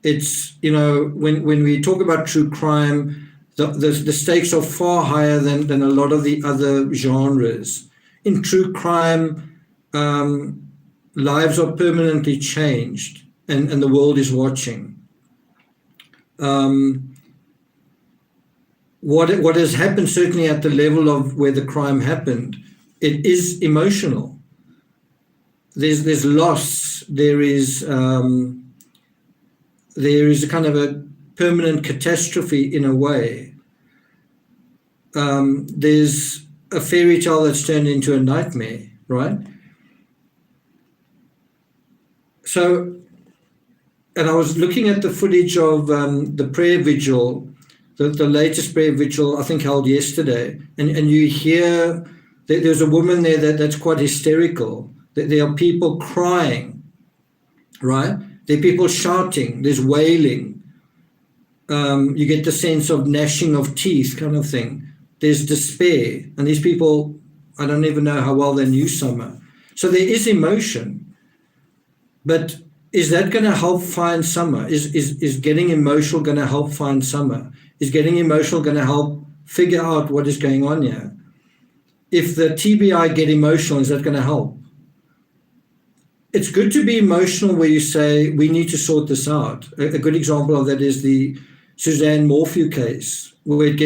It's, when we talk about true crime, the stakes are far higher than a lot of the other genres. In true crime, lives are permanently changed. And the world is watching. What has happened, certainly at the level of where the crime happened, it is emotional. there's loss, there is a kind of a permanent catastrophe in a way. There's a fairy tale that's turned into a nightmare, right? So, and I was looking at the footage of the prayer vigil, the latest prayer vigil, I think held yesterday, and you hear there's a woman there that's quite hysterical. There are people crying, right? There are people shouting, there's wailing. You get the sense of gnashing of teeth kind of thing. There's despair. And these people, I don't even know how well they knew summer. So there is emotion. But is that going to help find summer? Is getting emotional going to help find summer? Is getting emotional going to help figure out what is going on here? If the TBI get emotional, is that going to help? It's good to be emotional where you say, we need to sort this out. A good example of that is the Suzanne Morphew case, where it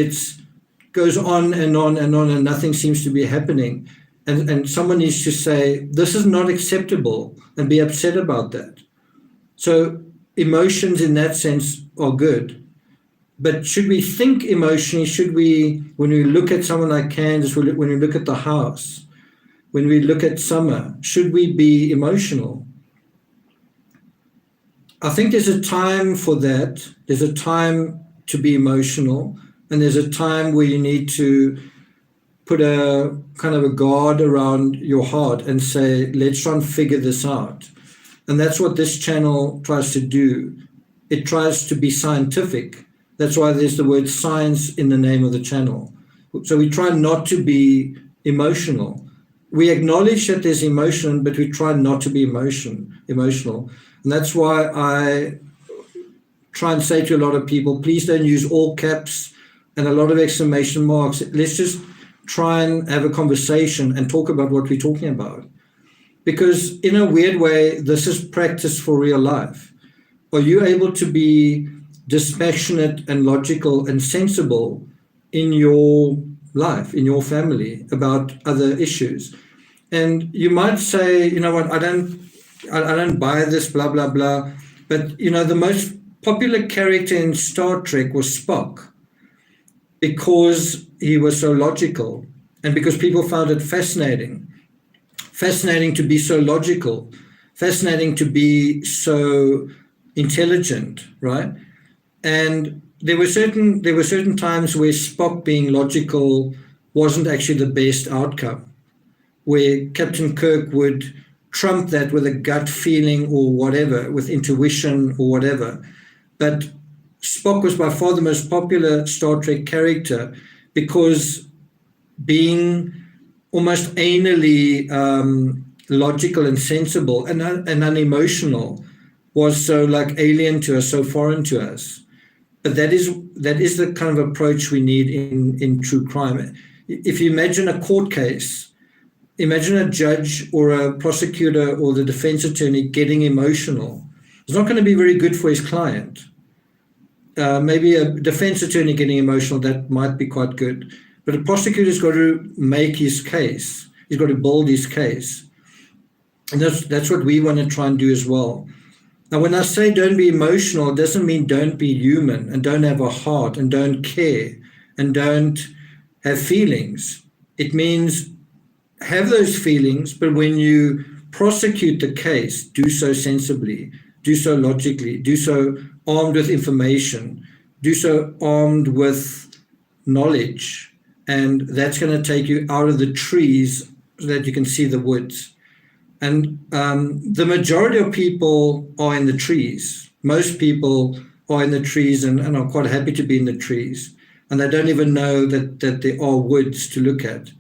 goes on and on and on and nothing seems to be happening. And someone needs to say, this is not acceptable, and be upset about that. So emotions in that sense are good. But should we think emotionally? Should we, when we look at someone like Candice, when we look at the house, when we look at summer, should we be emotional? I think there's a time for that. There's a time to be emotional, and there's a time where you need to put a kind of a guard around your heart and say, let's try and figure this out. And that's what this channel tries to do. It tries to be scientific. That's why there's the word science in the name of the channel. So we try not to be emotional. We acknowledge that there's emotion, but we try not to be emotional. And that's why I try and say to a lot of people, please don't use all caps and a lot of exclamation marks. Let's just try and have a conversation and talk about what we're talking about. Because in a weird way, this is practice for real life. Are you able to be dispassionate and logical and sensible in your life, in your family, about other issues? And you might say, you know what, I don't buy this, blah, blah, blah. But, you know, the most popular character in Star Trek was Spock, because he was so logical and because people found it fascinating to be so logical, fascinating to be so intelligent, right? And there were certain times where Spock being logical wasn't actually the best outcome, where Captain Kirk would trump that with a gut feeling or whatever, with intuition or whatever. But Spock was by far the most popular Star Trek character because being almost anally logical and sensible and unemotional was so like alien to us, so foreign to us. But that is the kind of approach we need in true crime. If you imagine a court case, imagine a judge or a prosecutor or the defense attorney getting emotional. It's not going to be very good for his client. Maybe a defense attorney getting emotional, that might be quite good. But a prosecutor's got to make his case. He's got to build his case. And that's what we want to try and do as well. Now, when I say don't be emotional, it doesn't mean don't be human and don't have a heart and don't care and don't have feelings. It means have those feelings, but when you prosecute the case, do so sensibly, do so logically, do so armed with information, do so armed with knowledge. And that's going to take you out of the trees so that you can see the woods. And the majority of people are in the trees. Most people are in the trees and are quite happy to be in the trees. And they don't even know that there are woods to look at.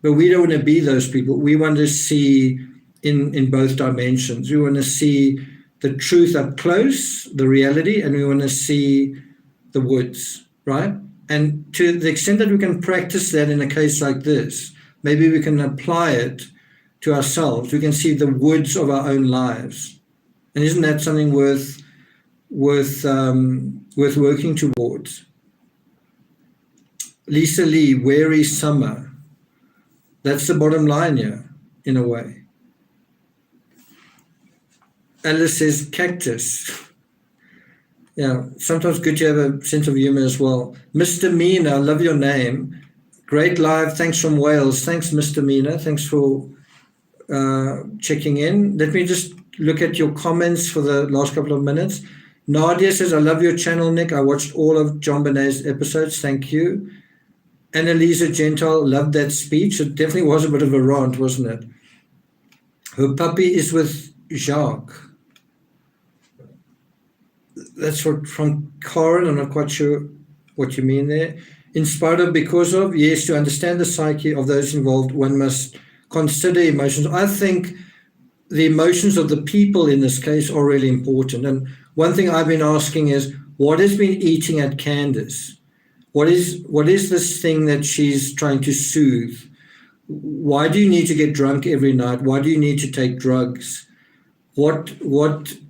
But we don't want to be those people. We want to see in both dimensions. We want to see the truth up close, the reality, and we want to see the woods, right? And to the extent that we can practice that in a case like this, maybe we can apply it to ourselves. We can see the woods of our own lives. And isn't that something worth working towards? Lisa Lee, weary summer. That's the bottom line here, in a way. Alice says cactus. Yeah, sometimes good to have a sense of humor as well. Mr. Mina, I love your name. Great live. Thanks from Wales. Thanks, Mr. Mina. Thanks for checking in. Let me just look at your comments for the last couple of minutes. Nadia says, I love your channel, Nick. I watched all of John Bonet's episodes. Thank you. Annalisa Gentile, loved that speech. It definitely was a bit of a rant, wasn't it? Her puppy is with Jacques. That's what from Karen. I'm not quite sure what you mean there. In spite of, because of, yes, to understand the psyche of those involved, one must consider emotions. I think the emotions of the people in this case are really important. And one thing I've been asking is, what has been eating at Candice? What is this thing that she's trying to soothe? Why do you need to get drunk every night? Why do you need to take drugs? What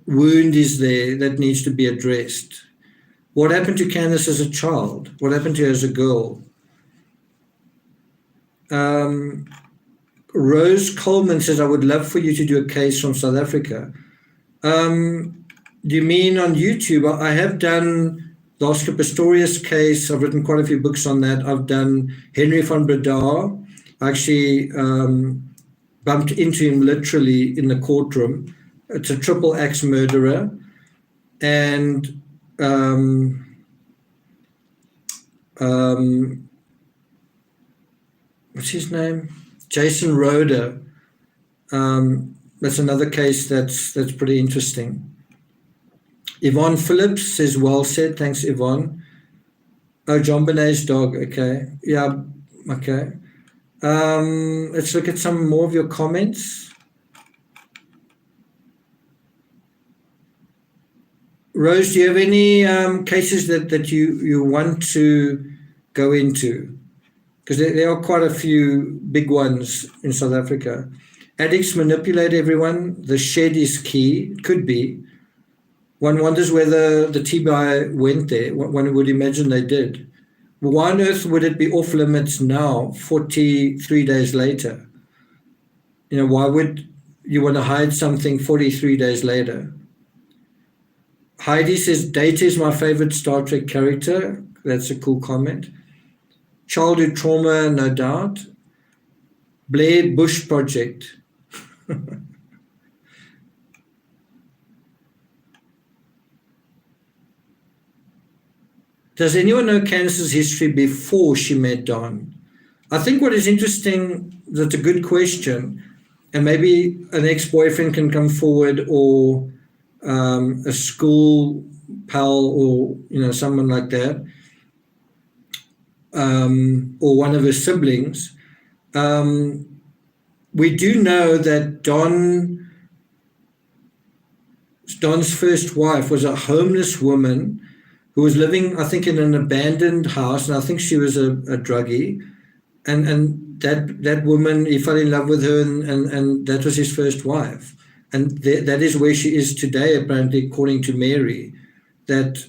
wound is there that needs to be addressed? What happened to Candice as a child? What happened to her as a girl? Rose Coleman says, I would love for you to do a case from South Africa. Do you mean on YouTube? I have done the Oscar Pistorius case. I've written quite a few books on that. I've done Henry van Breda. I actually bumped into him literally in the courtroom. It's a triple axe murderer. And what's his name? Jason Roeder. That's another case that's pretty interesting. Yvonne Phillips says, well said. Thanks, Yvonne. Oh, John Bonet's dog. Okay. Yeah. Okay. Let's look at some more of your comments. Rose, do you have any cases that you want to go into? Because there are quite a few big ones in South Africa. Addicts manipulate everyone. The shed is key. It could be. One wonders whether the TBI went there. One would imagine they did. Why on earth would it be off limits now, 43 days later? Why would you want to hide something 43 days later? Heidi says, Data is my favorite Star Trek character. That's a cool comment. Childhood trauma, no doubt. Blair Bush Project. Does anyone know Candice's history before she met Don? I think what is interesting, that's a good question, and maybe an ex-boyfriend can come forward, or a school pal, or someone like that, or one of her siblings. We do know that Don's first wife was a homeless woman who was living, I think, in an abandoned house, and I think she was a druggie. And that woman, he fell in love with her, and that was his first wife. And that is where she is today, apparently, according to Mary. That,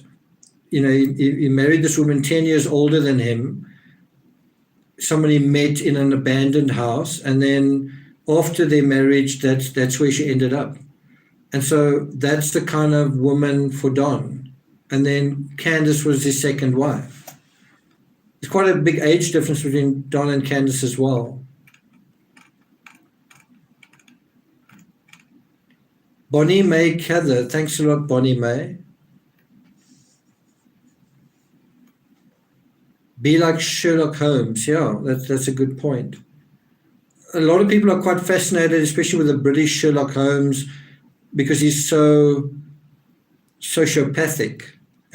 he married this woman 10 years older than him. Somebody met in an abandoned house, and then after their marriage, that's where she ended up. And so that's the kind of woman for Don. And then Candice was his second wife. There's quite a big age difference between Don and Candice as well. Bonnie Mae Cather, thanks a lot, Bonnie Mae. Be like Sherlock Holmes. Yeah, that's a good point. A lot of people are quite fascinated, especially with the British Sherlock Holmes, because he's so sociopathic.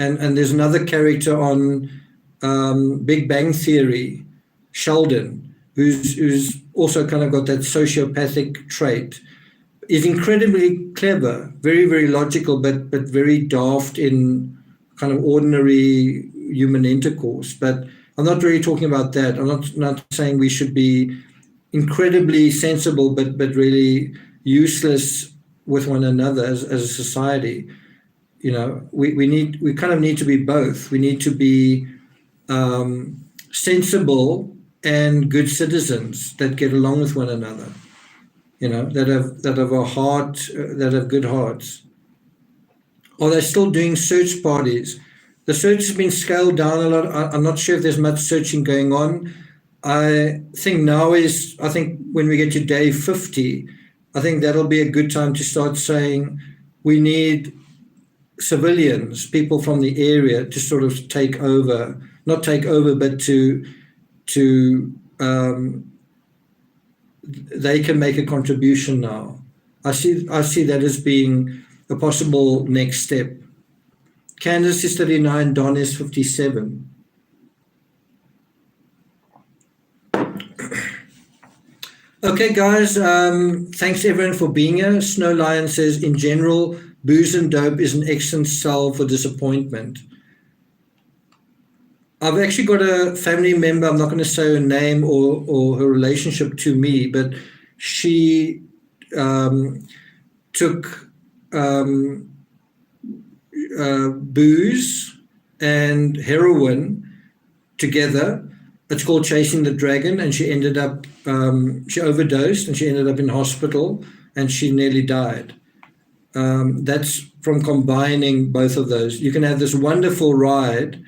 And there's another character on Big Bang Theory, Sheldon, who's also kind of got that sociopathic trait. He's incredibly clever, very, very logical, but very daft in kind of ordinary human intercourse. But I'm not really talking about that. I'm not saying we should be incredibly sensible, but really useless with one another as a society. We kind of need to be both. We need to be sensible and good citizens that get along with one another. that have a heart, that have good hearts? Are they still doing search parties? The search has been scaled down a lot. I'm not sure if there's much searching going on. I think when we get to day 50, I think that'll be a good time to start saying we need civilians, people from the area, to sort of take over, not take over, but to they can make a contribution now. I see that as being a possible next step. Candice is 39, Don is 57. Okay, guys, thanks everyone for being here. Snow Lion says, in general, booze and dope is an excellent salve for disappointment. I've actually got a family member, I'm not going to say her name or her relationship to me, but she took booze and heroin together. It's called Chasing the Dragon, and she ended up, she overdosed and she ended up in hospital and she nearly died. That's from combining both of those. You can have this wonderful ride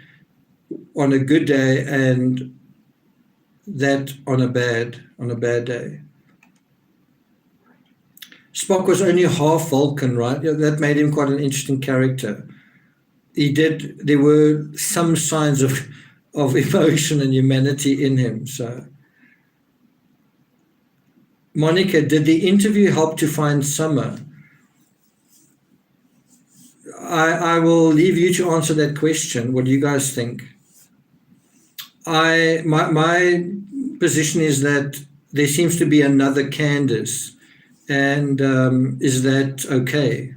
on a good day and that on a bad day. Spock was only half Vulcan, right? Yeah, that made him quite an interesting character. There were some signs of emotion and humanity in him. So, Monica, did the interview help to find Summer? I will leave you to answer that question. What do you guys think? My position is that there seems to be another Candice, and is that okay?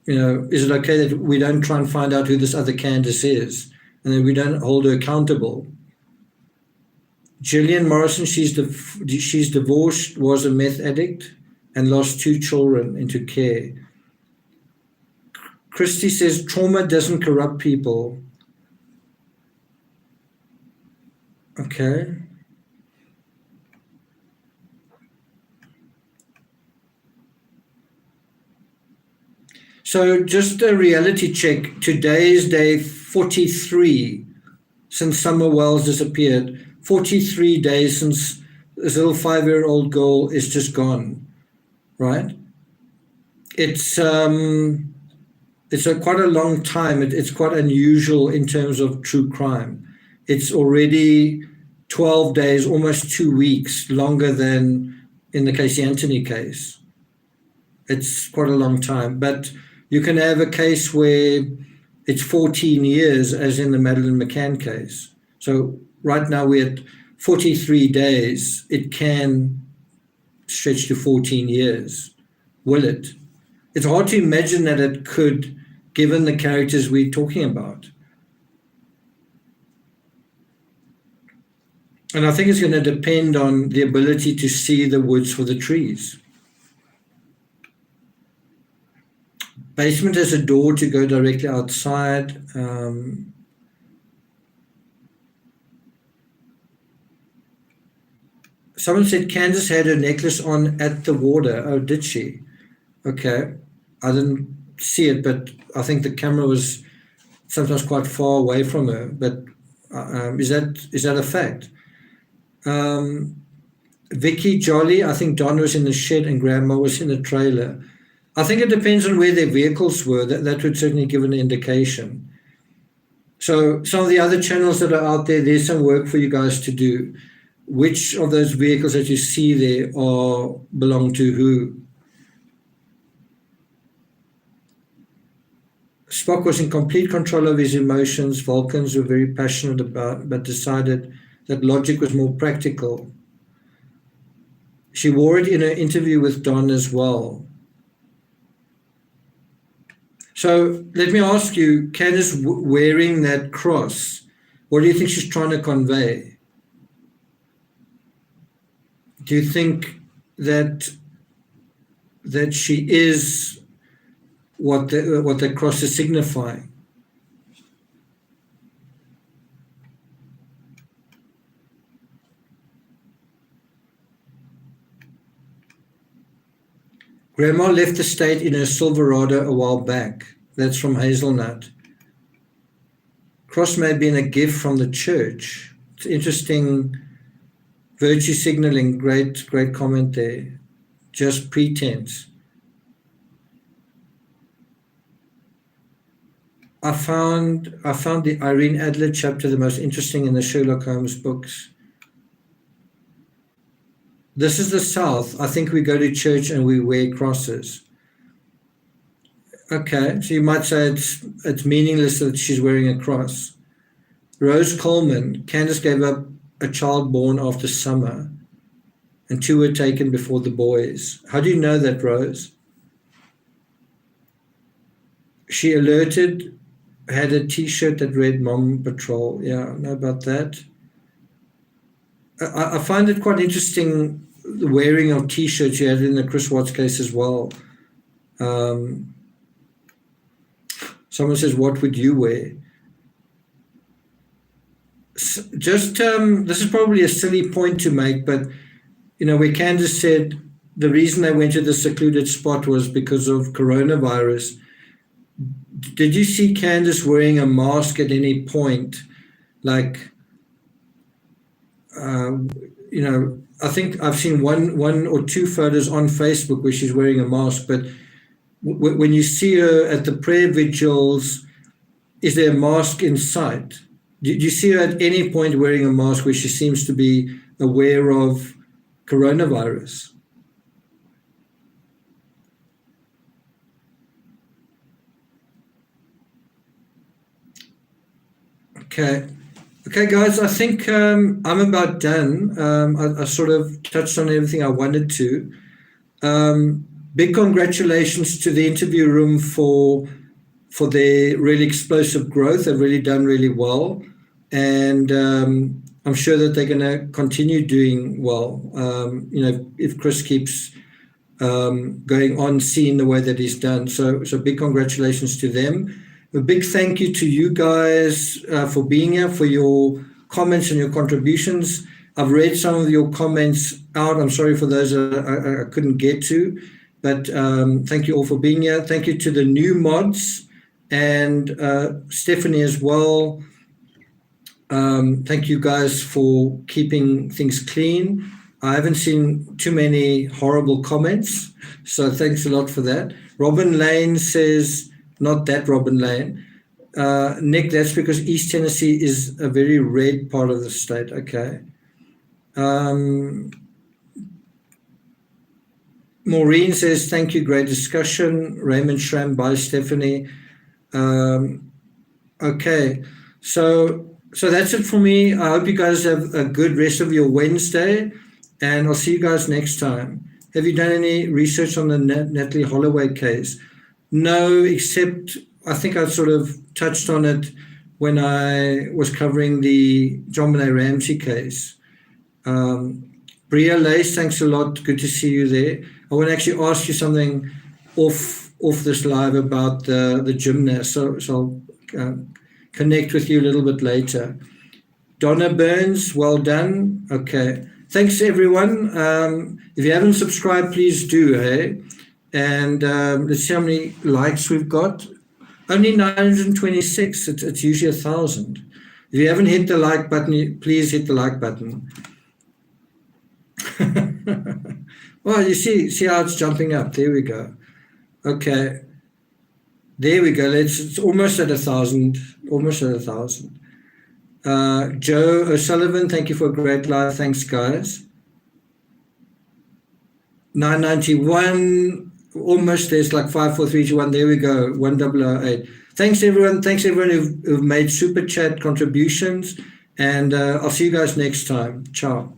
Is it okay that we don't try and find out who this other Candice is, and then we don't hold her accountable? Gillian Morrison, she's divorced, was a meth addict, and lost 2 children into care. Christy says trauma doesn't corrupt people. Okay. So just a reality check. Today is day 43 since Summer Wells disappeared. 43 days since this little 5-year-old girl is just gone, right? It's quite a long time. It's quite unusual in terms of true crime. It's already 12 days, almost 2 weeks, longer than in the Casey Anthony case. It's quite a long time. But you can have a case where it's 14 years, as in the Madeleine McCann case. So right now we're at 43 days. It can stretch to 14 years. Will it? It's hard to imagine that it could, given the characters we're talking about. And I think it's going to depend on the ability to see the woods for the trees. Basement has a door to go directly outside. Someone said Candice had her necklace on at the water. Oh, did she? Okay. I didn't see it, but I think the camera was sometimes quite far away from her. But is that a fact? Vicky Jolly, I think Don was in the shed and Grandma was in the trailer. I think it depends on where their vehicles were. That would certainly give an indication. So some of the other channels that are out there, there's some work for you guys to do. Which of those vehicles that you see there belong to who? Spock was in complete control of his emotions. Vulcans were very passionate about, but decided that logic was more practical. She wore it in her interview with Don as well. So let me ask you, Candice wearing that cross, what do you think she's trying to convey? Do you think that she is what the cross is signifying? Grandma left the state in her Silverado a while back. That's from Hazelnut. Cross may have been a gift from the church. It's interesting. Virtue signaling, great comment there. Just pretense. I found the Irene Adler chapter the most interesting in the Sherlock Holmes books. This is the South. I think we go to church and we wear crosses. Okay, so you might say it's meaningless that she's wearing a cross. Rose Coleman, Candice gave up a child born after summer, and 2 were taken before the boys. How do you know that, Rose? She alerted, had a T-shirt that read Mom Patrol. Yeah, I know about that. I find it quite interesting, the wearing of T-shirts. You had it in the Chris Watts case as well. Someone says, what would you wear? Just this is probably a silly point to make, but where Candice said the reason they went to the secluded spot was because of coronavirus. Did you see Candice wearing a mask at any point? Like, I think I've seen one or two photos on Facebook where she's wearing a mask, but when you see her at the prayer vigils, is there a mask in sight? Did you see her at any point wearing a mask where she seems to be aware of coronavirus? Okay, guys, I think I'm about done. I sort of touched on everything I wanted to. Big congratulations to the interview room for their really explosive growth. They've really done really well. And I'm sure that they're going to continue doing well. If Chris keeps going on seeing the way that he's done. So big congratulations to them. A big thank you to you guys for being here, for your comments and your contributions. I've read some of your comments out. I'm sorry for those I couldn't get to, but thank you all for being here. Thank you to the new mods and Stephanie as well. Thank you guys for keeping things clean. I haven't seen too many horrible comments, so thanks a lot for that. Robin Lane says, not that Robin Lane. Nick, that's because East Tennessee is a very red part of the state. Okay. Maureen says, thank you, great discussion. Raymond Schramm, bye, Stephanie. Okay, so that's it for me. I hope you guys have a good rest of your Wednesday, and I'll see you guys next time. Have you done any research on the Natalie Holloway case? No, except I think I sort of touched on it when I was covering the John Benet Ramsey case. Bria Lace, thanks a lot. Good to see you there. I want to actually ask you something off this live about the gymnast, so I'll connect with you a little bit later. Donna Burns, well done. Okay. Thanks, everyone. If you haven't subscribed, please do, hey? And let's see how many likes we've got. Only 926. It's usually 1,000. If you haven't hit the like button, please hit the like button. Well, you see how it's jumping up. There we go. Okay. There we go. It's almost at 1,000. Almost at 1,000. Joe O'Sullivan, thank you for a great live. Thanks, guys. 991. Almost, there's like 54321. There we go. 1008. Thanks everyone who've made super chat contributions, and I'll see you guys next time. Ciao.